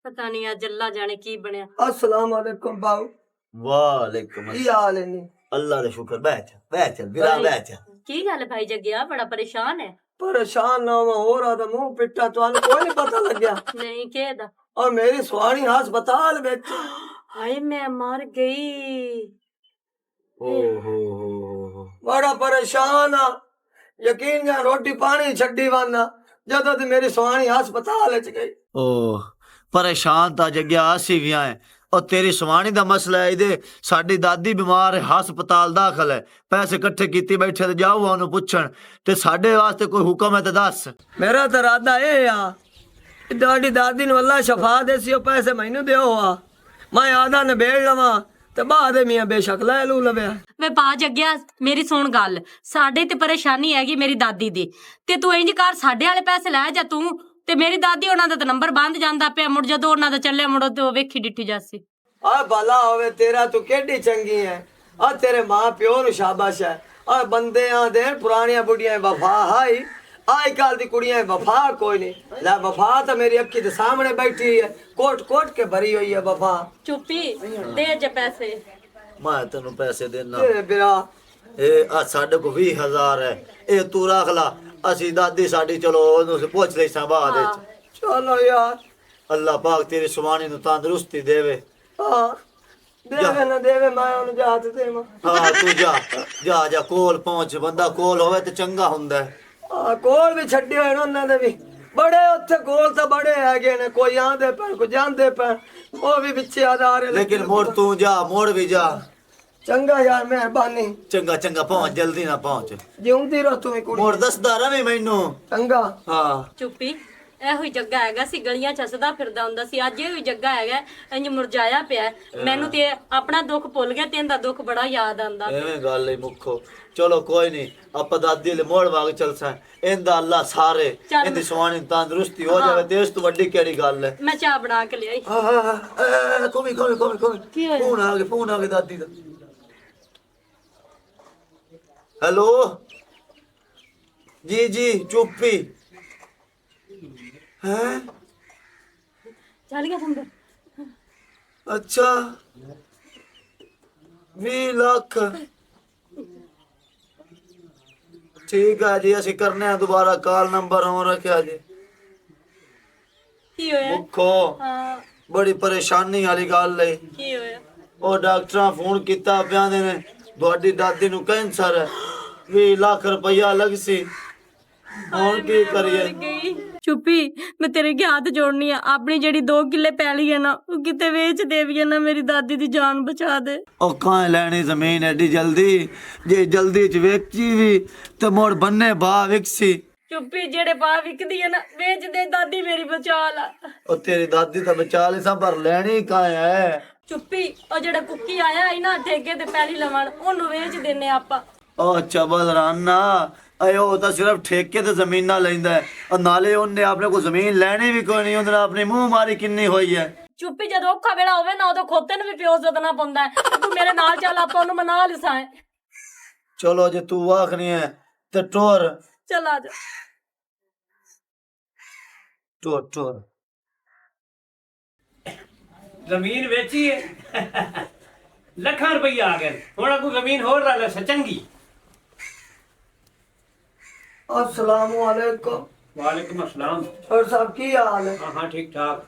ਪਤਾ ਨਹੀਂ ਅੱਜ ਅੱਲਾ ਜਾਣੇ ਕੀ ਬਣਿਆ। अस्सलाम वालेकुम बाऊ। ਵਾਲੇਕੁਮ ਕੀ ਹਾਲ ਹੈ ਨੀ? ਅੱਲਾ ਦਾ ਸ਼ੁਕਰ। ਬੈਠ ਬੈਠ ਵੀਰਾ ਬੈਠ। ਕੀ ਗੱਲ ਭਾਈ ਜੱਗਿਆ ਬੜਾ ਪਰੇਸ਼ਾਨ ਹੈ? ਪਰੇਸ਼ਾਨ ਨਾ ਮੈਂ ਹੋ ਰਹਾ ਤਾਂ ਮੂੰਹ ਪਿੱਟਾ ਤੁਹਾਨੂੰ ਕੋਈ ਨਹੀਂ ਪਤਾ ਲੱਗਿਆ। ਨਹੀਂ ਕਿਹਦਾ? और मेरी सुहानी हस्पताल में। ਹਾਏ ਮੈਂ ਮਰ ਗਈ। बड़ा परेशान आ। यकीन जा रोटी पानी छड्डी वाना जदों दी मेरी सुहानी हस्पताल च गई। ਓ ਪਰੇਸ਼ਾਨ ਤਾਂ ਜੱਗਿਆ ਅਸੀਂ ਵੀ ਆਏ। ਉਹ ਤੇਰੀ ਸਵਾਣੀ ਦਾ ਮਸਲਾ ਹੈ। ਇਹਦੇ ਸਾਡੀ ਦਾਦੀ ਬਿਮਾਰ ਹੈ, ਹਸਪਤਾਲ ਦਾਖਲ ਹੈ। ਪੈਸੇ ਇਕੱਠੇ ਕੀਤੇ ਬੈਠੇ ਤੇ ਜਾਓ ਉਹਨੂੰ ਪੁੱਛਣ ਤੇ ਸਾਡੇ ਵਾਸਤੇ ਕੋਈ ਹੁਕਮ ਹੈ ਤੇ ਦੱਸ। मेरा तो इरादा ये आ ਤੁਹਾਡੀ ਦਾਦੀ ਨੂੰ ਅੱਲਾ ਸ਼ਫਾ ਦੇਸੀ, ਉਹ ਪੈਸੇ ਮੈਨੂੰ ਦਿਓ ਆ, ਮੈਂ ਆਦਾ ਨਬੇੜ ਲਵਾਂ ਤੇ ਬਾਅਦ ਮੀਆਂ ਬੇਸ਼ੱਕ ਲੈ ਲੂ ਲਵਿਆ। ਵੇ ਪਾ ਜੱਗਿਆ ਮੇਰੀ ਸੁਣ ਗੱਲ, ਸਾਡੇ ਤੇ ਪਰੇਸ਼ਾਨੀ ਹੈਗੀ ਮੇਰੀ ਦਾਦੀ ਦੀ, ਤੇ ਤੂੰ ਇੰਜ ਕਰ ਸਾਡੇ ਵਾਲੇ ਪੈਸੇ ਲੈ ਜਾ ਤੂੰ ਤੇ ਮੇਰੀ ਦਾਦੀ ਉਹਨਾਂ ਦਾ ਤਾਂ ਨੰਬਰ ਬੰਦ ਜਾਂਦਾ ਪਿਆ, ਮੁੜ ਜਦੋਂ ਉਹਨਾਂ ਦਾ ਚੱਲਿਆ ਮੁੜੋ ਤੇ ਉਹ ਵੇਖੀ ਡਿੱਠੀ ਜਾਸੀ। ਆ ਭਲਾ ਹੋਵੇ ਤੇਰਾ, ਤੂੰ ਕਿੱਡੀ ਚੰਗੀ ਹੈ। ਆ ਤੇਰੇ ਮਾਂ ਪਿਓ ਨੂੰ ਸ਼ਾਬਾਸ਼ ਹੈ। ਆ ਬੰਦਿਆਂ ਦੇ ਪੁਰਾਣੀਆਂ ਬੁੱਢੀਆਂ ਵਫਾ ਹਾਈ, ਆਈ ਕੱਲ ਦੀ ਕੁੜੀਆਂ ਵਫਾ ਕੋਈ ਨਹੀਂ। ਲੈ ਵਫਾ ਤਾਂ ਮੇਰੀ ਅੱਖੀ ਦੇ ਸਾਹਮਣੇ ਬੈਠੀ ਹੈ, ਕੋਟ ਕੋਟ ਕੇ ਭਰੀ ਹੋਈ ਹੈ ਵਫਾ। ਚੁੱਪੀ ਦੇ ਜੇ ਪੈਸੇ। ਮੈਂ ਤੈਨੂੰ ਪੈਸੇ ਦੇਣਾ। ਤੇ ਬਿਰਾ ਇਹ ਆ ਸਾਡੇ ਕੋ 20,000 ਹੈ, ਇਹ ਤੂੰ ਰੱਖ ਲਾ। ਅਸੀਂ ਦਾਦੀ ਸਾਡੀ ਚਲੋ ਉਹਨੂੰ ਪੁੱਛ ਲਈ ਸਾਂ ਬਾਅਦ ਵਿੱਚ। ਚਲੋ ਯਾਰ ਅੱਲਾਹ ਪਾਕ ਤੇਰੀ ਸੁਬਾਨੀ ਨੂੰ ਤੰਦਰੁਸਤੀ ਦੇਵੇ। ਹਾਂ ਦੇਵੇ ਨਾ ਦੇਵੇ ਮੈਂ ਉਹਨੂੰ ਜਾਤ ਦੇਵਾਂ। ਹਾਂ ਤੂੰ ਜਾ ਕੋਲ ਪਹੁੰਚ, ਬੰਦਾ ਕੋਲ ਹੋਵੇ ਤੇ ਚੰਗਾ ਹੁੰਦਾ ਹੈ। ਕੋਲ ਵੀ ਛੱਡੇ ਹੋਏ ਨੇ ਉਹਨਾਂ ਦੇ ਵੀ ਬੜੇ, ਉੱਥੇ ਕੋਲ ਤਾਂ ਬੜੇ ਹੈਗੇ ਨੇ, ਕੋਈ ਆਂਦੇ ਪੈਣ ਕੋਈ ਜਾਂਦੇ ਪੈਣ, ਉਹ ਵੀ ਵਿੱਚੇ ਆਧਾਰ। ਲੇਕਿਨ ਮੋੜ ਤੂੰ ਜਾ, ਮੋੜ ਵੀ ਜਾ। ਚੰਗਾ ਯਾਰ ਮਿਹਰਬਾਨੀ। ਚੰਗਾ ਪਹੁੰਚ, ਜਲਦੀ ਨਾ ਪਹੁੰਚ। ਜਿਉਂਦੀ ਰੋ ਤੂੰ ਕੁੜੀ। ਮੋੜ ਦੱਸਦਾ ਰਵੇਂ ਮੈਨੂੰ। ਚੰਗਾ। ਹਾਂ ਚੁੱਪੀ ਇਹੋ ਹੀ ਜੱਗਾ ਹੈਗਾ ਸੀ, ਗਲੀਆਂ ਚ ਹੱਸਦਾ ਫਿਰਦਾ ਹੁੰਦਾ ਸੀ। ਅੱਜ ਇਹ ਵੀ ਜੱਗਾ ਹੈਗਾ ਇੰਜ ਮੁਰਝਾਇਆ ਪਿਆ। ਮੈਨੂੰ ਤੇ ਆਪਣਾ ਦੁੱਖ ਭੁੱਲ ਗਿਆ ਤੇ ਇਹਦਾ ਦੁੱਖ ਬੜਾ ਯਾਦ ਆਂਦਾ। ਐਵੇਂ ਗੱਲ ਹੀ ਮੁੱਖੋ। ਚਲੋ ਕੋਈ ਨਹੀਂ, ਆਪਾਂ ਦਾਦੀ ਲੈ ਮੋੜ ਵਾਗ ਚਲਸਾਂ। ਇਹਦਾ ਅੱਲਾ ਸਾਰੇ ਇਹਦੀ ਸੁਹਾਣੀ ਤੰਦਰੁਸਤੀ ਹੋ ਜਾਵੇ ਤੇ ਇਸ ਤੋਂ ਵੱਡੀ ਕਿਹੜੀ ਗੱਲ ਹੈ। ਮੈਂ ਚਾਹ ਬਣਾ ਕੇ ਲਿਆਈ। ਕੋਮੀ ਫੋਨ ਆ ਗਿਆ ਦਾਦੀ ਦਾ। हेलो जी चुप्पी है। ਚੱਲ ਗਿਆ ਸੰਦਰ। अच्छा 20 लाख ठीक है जी, ਅਸੀਂ ਕਰਨੇ ਆ ਦੁਬਾਰਾ ਕਾਲ ਨੰਬਰ ਹੋ ਰੱਖਿਆ ਜੀ। ਕੀ ਹੋਇਆ? ਮੁੱਖੋ ਹਾਂ ਬੜੀ ਪਰੇਸ਼ਾਨੀ ਵਾਲੀ ਗੱਲ ਹੈ। ਕੀ ਹੋਇਆ? ਉਹ ਡਾਕਟਰਾਂ ਫੋਨ ਕੀਤਾ ਪਿਆਂਦੇ ਨੇ ਤੁਹਾਡੀ ਦਾਦੀ ਨੂੰ ਕੈਂਸਰ ਹੈ, 20 ਲੱਖ ਰੁਪਇਆ ਲੱਗ ਸੀ। ਹੁਣ ਕੀ ਕਰੀਏ? ਚੁੱਪੀ ਮੈਂ ਤੇਰੇ ਅੱਗੇ ਹੱਥ ਜੋੜਨੀ ਆ, ਆਪਣੀ ਜਿਹੜੀ 2 ਕਿੱਲੇ ਪੈਲੀ ਹੈ ਨਾ ਉਹ ਕਿਤੇ ਵੇਚ ਦੇਵੀਏ ਨਾ, ਮੇਰੀ ਦਾਦੀ ਦੀ ਜਾਨ ਬਚਾ ਦੇ। ਉਹ ਕਾਂ ਲੈਣੀ ਜ਼ਮੀਨ ਐਡੀ ਜਲਦੀ? ਜੇ ਜਲਦੀ ਚ ਵੇਚੀ ਵੀ ਤੇ ਮੋੜ ਬੰਨੇ ਬਾ ਵਿਕਸੀ। ਚੁੱਪੀ ਜਿਹੜੇ ਬਾਹ ਵਿਕਦੀ ਹੈ ਨਾ ਵੇਚ ਦੇ, ਦਾਦੀ ਮੇਰੀ ਬਚਾ ਲਾ। ਉਹ ਤੇਰੀ ਦਾਦੀ ਤਾਂ ਬਚਾ ਲਈ ਸਾਂ, ਪਰ ਲੈਣੀ ਕਾਂ ਹੈ? ਚੁੱਪੀ ਉਹ ਜਿਹੜਾ ਕੁੱਕੀ ਆਇਆ ਸੀ ਨਾ ਠੇਕੇ ਤੇ ਪੈਲੀ ਲਵਣ, ਉਹਨੂੰ ਵੇਚ ਦਿੰਨੇ ਆਪਾਂ। ਉਹ ਚਬਲ ਰਾਨਾ ਅਯੋ, ਉਹ ਤਾਂ ਸਿਰਫ ਠੇਕੇ ਤੇ ਜ਼ਮੀਨਾਂ ਲੈਂਦਾ ਹੈ, ਔਰ ਨਾਲੇ ਉਹਨੇ ਆਪਣੇ ਕੋਲ ਜ਼ਮੀਨ ਲੈਣੀ ਵੀ ਕੋਈ ਨਹੀਂ। ਉਹਦੇ ਨਾਲ ਆਪਣੀ ਮੂੰਹ ਮਾਰੀ ਕਿੰਨੀ ਹੋਈ ਹੈ। ਚੁੱਪੀ ਜਦੋਂ ਔਖਾ ਵੇਲਾ ਹੋਵੇ ਨਾ ਉਦੋਂ ਖੋਤੇ ਨੂੰ ਵੀ ਪਿਓ ਸਦਨਾ ਪੈਂਦਾ ਹੈ। ਤੂੰ ਮੇਰੇ ਨਾਲ ਚੱਲ, ਆਪਾਂ ਉਹਨੂੰ ਮਨਾ ਲਿਸਾਂ। ਚਲੋ ਜੇ ਤੂੰ ਆਖਣੀ ਹੈ ਤੇ ਟੋਰ ਚੱਲ ਆ ਜਾ। ਟੋਰ ਜ਼ਮੀਨ ਵੇਚੀ ਹੈ ਲੱਖਾਂ ਰੁਪਈਆ ਆ ਗਏ, ਹੁਣ ਕੋਈ ਜ਼ਮੀਨ ਹੋਰ ਲੈ ਲੈ ਚੰਗੀ। अस्सलाम वालेकुम। वालेकुम अस्सलाम। और साहब की हाल है? हाँ ठीक ठाक।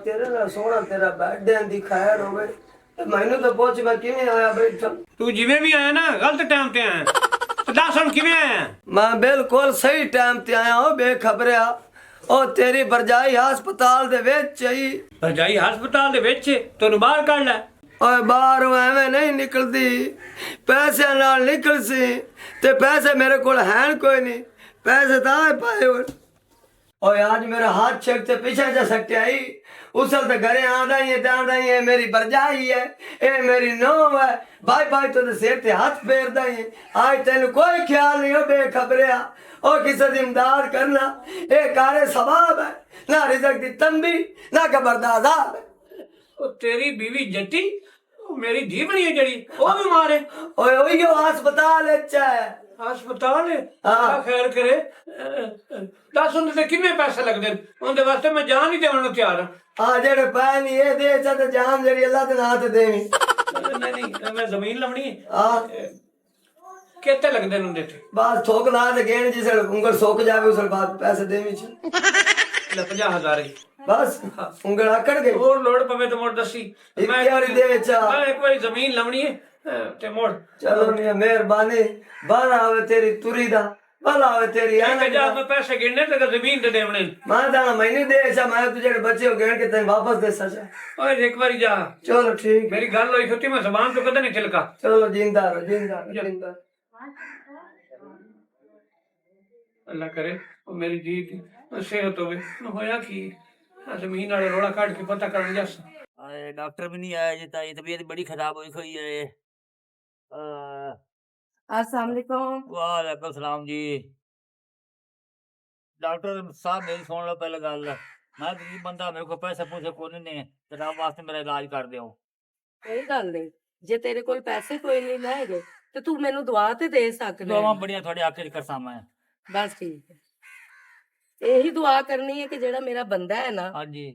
तेरे ना सोना तेरा बर्थडे दी खैर होवे ते मैनू तो पूछ मैं किवें आया बैठा। तू जिवें भी आया ना गलत टाइम ते आया। तो दस हुण किवें आया? मैं बिल्कुल सही टाइम ते आया हूं बेखबरिया। ओ तेरी भरजाई हस्पताल दे विच आई। भरजाई हस्पताल दे विच? तैनूं बाहर कढ लै। ओए बाहर एवें नहीं निकलदी, पैसे नाल निकल सी ते पैसे मेरे कोल हैं कोई नहीं, पैसे तां पाए होण। ओए आज मेरा हाथ छेक ते पीछे जा सट्टे आई, उसल ते घरे आंदा ही है मेरी भरजाई है, ए मेरी नौं है, भाई तो सिर ते हाथ फेरदा ही। आज तेन कोई ख्याल नहीं हो बेखबरिया। ओ किसी दी इमदाद करना ए कारे सवाब है, ना रिजक दी तंबी ना खबरदार है। ओ तेरी बीवी जट्टी मेरी धी बनी है जड़ी, ओ बीमार है। ओए ओयो हस्पताल अच्छा है। हस्पताल है? हाँ। खैर करे। दस उन्हें ते किन्ने पैसे लगदे न? उनदे वास्ते मैं जान ही देवन नूं तैयार हां। आ जेड़े पैन ये दे च ते जान जेड़ी अल्लाह दे नाम ते देवी। नहीं मैं जमीन लवनी है। हां केते लगदे न उनदे ते? बस थोक ला दे गेण जिस उंगल सोक जावे उस बाद पैसे देवी छ। 50,000 ही बस उंगल आकड़ गई और लोड़ पवे तो मोड़ दसी। एक बारी दे चा। मैं एक बारी जमीन लवनी है ते मोड़। चलो मियां मेहरबानी, भला आवे तेरी तुरी दा, भला आवे तेरी मैं जा मैं पैसे गिनने ते जमीन दे देवने। मैं दाना मैंने दे चा, मैं तुझे बच्चे हो गेण के तने वापस दे सा। ओए एक बारी जा। चलो ठीक। मेरी गल होई थी, मैं जबान तो कदे नहीं तिलका। चलो जिंदा रहो जिंदा रहो जिंदा। अल्लाह करे वो मेरी जी सेहत होवे। होया की जमीन वाले रोड़ा काट के पता करन जस। अरे डॉक्टर भी नहीं आया जी, ताई तबीयत बड़ी खराब हुई हुई है। अस्सलाम वालेकुम। वालेकुम सलाम जी। डॉक्टर साहब मेरी सुन लो पहले गल, मैं गरीब बंदा, मेरे को पैसे पूसे कोई नहीं, तेरा वास्ते मेरा इलाज कर दियो। ਕੋਈ ਗੱਲ ਨਹੀਂ, ਜੇ ਤੇਰੇ ਕੋਲ ਪੈਸੇ ਕੋਈ ਨਹੀਂ ਲੈਗੇ ਤੇ ਤੂੰ ਮੈਨੂੰ ਦੁਆ ਤੇ ਦੇ ਸਕਦਾ दुआवां बड़ियां थोड़ी आके करसा मैं। ਬਸ ਠੀਕ ਹੈ। ਇਹੀ ਦੁਆ ਕਰਨੀ ਹੈ ਕਿ ਜਿਹੜਾ ਮੇਰਾ ਬੰਦਾ ਹੈ ਨਾ हाँ जी,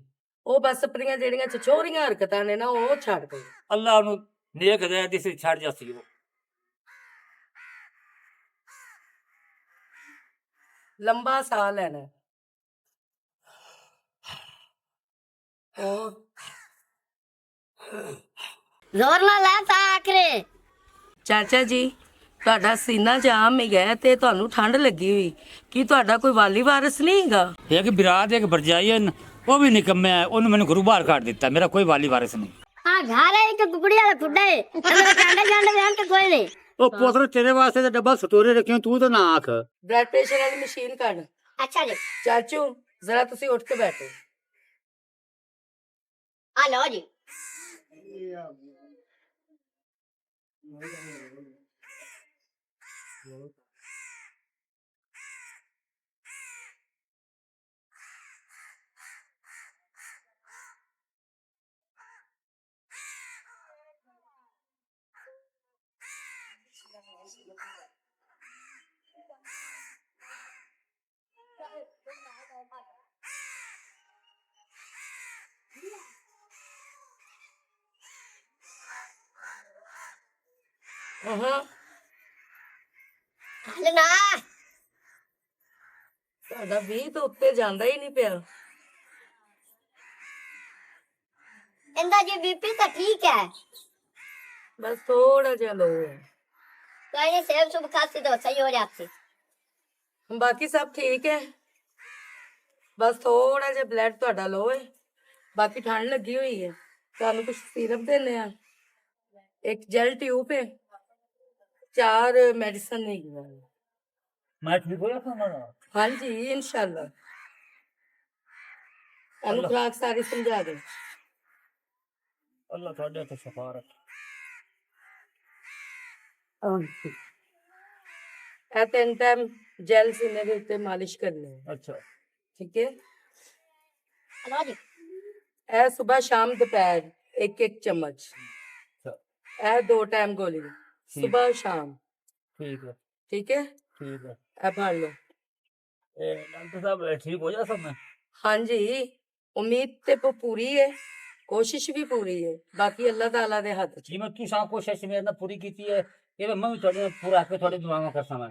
ਉਹ ਬਸ ਆਪਣੀਆਂ ਜਿਹੜੀਆਂ ਚਚੋਰੀਆਂ ਹਰਕਤਾਂ ਨੇ ਨਾ ਉਹ ਛੱਡ ਦੇ। अल्लाह नु नेक दे दिस छड़ जासी वो। ਲੰਬਾ ਸਾਹ ਲੈਣਾ ਹੈ। ਹੋਰ ਜ਼ੋਰ ਨਾਲ ਲੈ ਤਾਂ ਆਖਰੇ। ਚਾਚਾ ਜੀ ਤੁਹਾਡਾ ਸੀਨਾ ਜਾਮ ਹੀ ਗਿਆ ਤੇ ਤੁਹਾਨੂੰ ਠੰਡ ਲੱਗੀ ਹੋਈ, ਕੀ ਤੁਹਾਡਾ ਕੋਈ ਵਾਲੀ ਵਾਰਿਸ ਨਹੀਂ ਹੈਗਾ? ਇੱਕ ਬਿਰਾਦ ਇੱਕ ਵਰਜਾਈ ਹੈ, ਉਹ ਵੀ ਨਿਕੰਮਿਆ, ਉਹਨੂੰ ਮੈਨੂੰ ਘਰੋਂ ਬਾਹਰ ਕੱਢ ਦਿੱਤਾ। ਮੇਰਾ ਕੋਈ ਵਾਲੀ ਵਾਰਿਸ ਨਹੀਂ। ਆ ਘਰ ਹੈ ਇੱਕ ਕੁਕੜੀ ਵਾਲਾ ਖੁੱਡਾ ਹੈ ਤੇ ਮੇਰੇ ਕਾਂਡੇ ਜਾਂਦੇ ਵਿਆਹ ਤੇ ਕੋਈ ਨਹੀਂ। ਉਹ ਪੁੱਤਰ ਤੇਰੇ ਵਾਸਤੇ ਤਾਂ ਡੱਬਾ ਸਟੋਰੇ ਰੱਖਿਆ, ਤੂੰ ਤਾਂ ਨਾ ਆਖ। ਬਲੱਡ ਪ੍ਰੈਸ਼ਰ ਵਾਲੀ ਮਸ਼ੀਨ ਕੱਢ। ਅੱਛਾ ਜੀ ਚਾਚੂ ਜ਼ਰਾ ਤੁਸੀਂ ਉੱਠ ਕੇ ਬੈਠੋ। ਆ ਲਓ ਜੀ। ਹਲਨਾ ਤੁਹਾਡਾ 20 ਤੋਂ ਉੱਤੇ ਜਾਂਦਾ ਹੀ ਨਹੀਂ ਪਿਆ। ਇੰਦਾ ਜੀ ਬੀਪੀ ਤਾਂ ਠੀਕ ਹੈ, ਬਸ ਥੋੜਾ ਜਿਹਾ ਲੋ ਹੈ, कोई नहीं सेब सुब खाती तो सही हो जाती। ਬਾਕੀ ਸਭ ਠੀਕ ਹੈ। ਬਸ ਥੋੜਾ ਜਿਹਾ ਬਲੱਡ ਤੁਹਾਡਾ ਲੋ ਹੈ, ਬਾਕੀ ਠੰਡ ਲੱਗੀ ਹੋਈ ਹੈ। ਤੁਹਾਨੂੰ ਕੁਝ ਸਿਰਪ ਦੇਣੇ ਆ, ਇੱਕ ਜੈਲ ਟਿਊਬ ਹੈ, 4 ਮੈਡੀਸਨ ਨਹੀਂ ਹੈ। ਮੈਂ ਠੀਕ ਹੋਇਆ ਖਾਣਾ। ਹਾਂਜੀ ਇਨਸ਼ਾਅੱਲਾ। ਤੁਹਾਨੂੰ ਖੁਰਾਕ ਸਾਰੀ ਸਮਝਾ ਦੇ। ਅੱਲਾਹ ਤੁਹਾਡੇ ਤੇ ਸ਼ਫਾ ਰੱਖੇ। ਇਹ 3 ਟਾਈਮ ਜੈਲ ਸੀਨੇ ਦੇ ਉੱਤੇ ਮਾਲਿਸ਼ ਕਰਨੀ ਹੈ। ਅੱਛਾ ਠੀਕ ਹੈ। हेलो जी ਇਹ ਸਵੇਰ ਸ਼ਾਮ ਦੁਪਹਿਰ 1-1 ਚਮਚ। ਇਹ 2 ਟਾਈਮ ਗੋਲੀ ਸਵੇਰ ਸ਼ਾਮ। ਠੀਕ ਹੈ ਠੀਕ ਹੈ। ਠੀਕ ਹੈ। ਇਹ ਫੜ ਲਓ। ਇਹ ਡਾਕਟਰ ਸਾਹਿਬ ਠੀਕ ਹੋ ਜਾ ਸਭ ਮੈਂ। ਹਾਂਜੀ ਉਮੀਦ ਤੇ ਪੂਰੀ ਹੈ, ਕੋਸ਼ਿਸ਼ ਵੀ ਪੂਰੀ ਹੈ, ਬਾਕੀ ਅੱਲਾਹ ਤਾਲਾ ਦੇ ਹੱਥ 'ਚ। ਜਿਵੇਂ ਤੂੰ ਸਾ ਕੋਸ਼ਿਸ਼ ਮੇਰੇ ਨਾਲ ਪੂਰੀ ਕੀਤੀ ਹੈ, ਇਹ ਮੈਂ ਵੀ ਤੁਹਾਡੇ ਨਾਲ ਪੂਰਾ ਕੇ ਤੁਹਾਡੀ ਦੁਆਵਾਂ ਕਰਸਾਂ ਮੈਂ।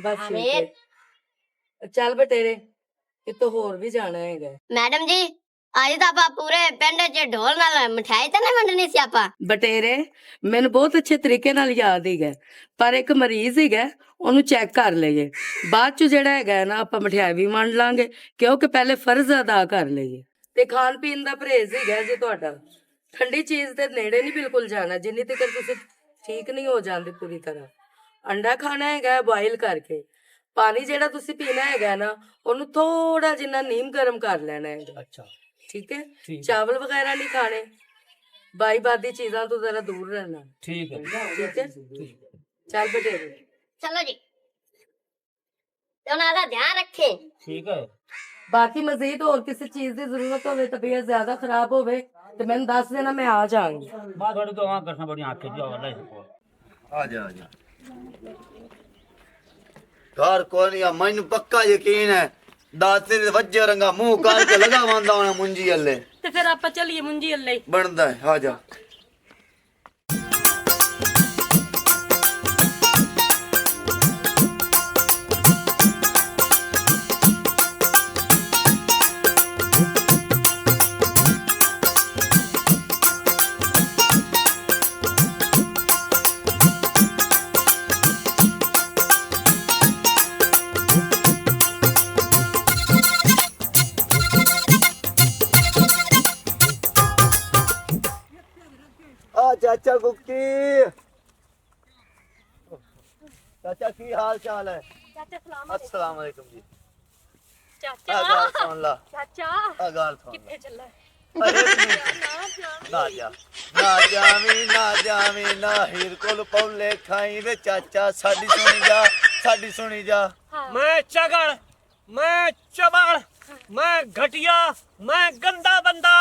ਬਸ ਠੀਕ ਹੈ। ਚੱਲ ਬਟੇਰੇ ਕਿਤੋਂ ਹੋਰ ਵੀ ਜਾਣਾ ਹੈਗਾ। मैडम जी आज तो आप पूरे पिंड च ढोल नाल मिठाई तो नहीं वंडनी सी आपा। ਬਟੇਰੇ ਮੈਨੂੰ ਬਹੁਤ ਅੱਛੇ ਤਰੀਕੇ ਨਾਲ ਯਾਦ ਹੈਗਾ, ਪਰ ਇੱਕ ਮਰੀਜ਼ ਹੈਗਾ, ਉਹਨੂੰ ਚੈੱਕ ਕਰ ਲਈਏ। ਬਾਅਦ ਚ ਜਿਹੜਾ ਹੈਗਾ ਨਾ ਆਪਾਂ ਮਠਿਆਈ ਵੀ ਵੰਡ ਲਾਂਗੇ, ਕਿਉਂਕਿ ਪਹਿਲੇ ਫਰਜ਼ ਅਦਾ ਕਰ ਲਈਏ। ਤੇ ਖਾਣ ਪੀਣ ਦਾ ਪਰਹੇਜ਼ ਹੈਗਾ ਜੇ ਤੁਹਾਡਾ। ਠੰਡੀ ਚੀਜ਼ ਦੇ ਨੇੜੇ ਨਹੀਂ ਬਿਲਕੁਲ ਜਾਣਾ ਜਿੰਨੀ ਤੱਕ ਤੁਸੀਂ ਠੀਕ ਨਹੀਂ ਹੋ ਜਾਂਦੇ ਪੂਰੀ ਤਰ੍ਹਾਂ। ਅੰਡਾ ਖਾਣਾ ਹੈਗਾ ਬੋਇਲ ਕਰਕੇ। ਪਾਣੀ ਜਿਹੜਾ ਤੁਸੀਂ ਪੀਣਾ ਹੈਗਾ ਨਾ, ਉਹਨੂੰ ਥੋੜਾ ਜਿੰਨਾ ਨੀਮ ਗਰਮ ਕਰ ਲੈਣਾ ਹੈਗਾ। ਅੱਛਾ ਠੀਕ ਹੈ। ਠੀਕ। ਚਾਵਲ ਵਗੈਰਾ ਨਹੀਂ ਖਾਣੇ, ਬਾਦੀ ਚੀਜ਼ਾਂ ਤੋਂ ਜ਼ਰਾ ਦੂਰ ਰਹਿਣਾ। ਠੀਕ ਹੈ ਠੀਕ ਹੈ। ਚੱਲ ਬਟੇਰੇ। चलो जी तो उनका ध्यान रखे। ਠੀਕ ਹੈ। ਬਾਕੀ ਮਜ਼ੀਦ ਹੋਰ ਕਿਸੇ ਚੀਜ਼ ਦੀ ਜ਼ਰੂਰਤ ਹੋਵੇ, ਤਬੀਅਤ ਜ਼ਿਆਦਾ ਖਰਾਬ ਹੋਵੇ ਤੇ ਮੈਨੂੰ ਦੱਸ ਦੇਣਾ, ਮੈਂ ਆ ਜਾਵਾਂਗੀ। ਮੈਂ ਤੁਹਾਡੀ ਦੁਆਵਾਂ ਕਰਸਾਂ ਬੜੀਆਂ ਆਖੇ ਜੀ ਅੱਲਾਹ ਸ਼ੁਕਰ। ਆ ਜਾ ਘਰ ਕੋਈ ਨਹੀਂ, ਮੈਨੂੰ ਪੱਕਾ ਯਕੀਨ ਹੈ ਦਾਤੇ ਦੇ ਵੱਜੇ ਰੰਗਾ ਮੂੰਹ ਕਰਕੇ ਲਗਾਵਾਂਦਾ ਹੋਣਾ ਮੁੰਜੀ ਅੱਲੇ। ਤੇ ਫਿਰ ਆਪਾਂ ਚੱਲੀਏ ਮੁੰਜੀ ਅੱਲੇ। ਬਣਦਾ ਹੈ, ਆ ਜਾ। चाचा कुकी, चाचा की हाल चाल है? अस्सलाम वालेकुम जी। ਚਾਚਾ गाल सुन ला, ਚਾਚਾ गाल सुन ला। ਕਿੱਥੇ ਚੱਲਾ? अरे ना जा ना जावी ना हीर कोल पौले खाई वे चाचा साडी सुनी जा। मैं चगड़, मैं चबड़, मैं घटिया, मैं गंदा बंदा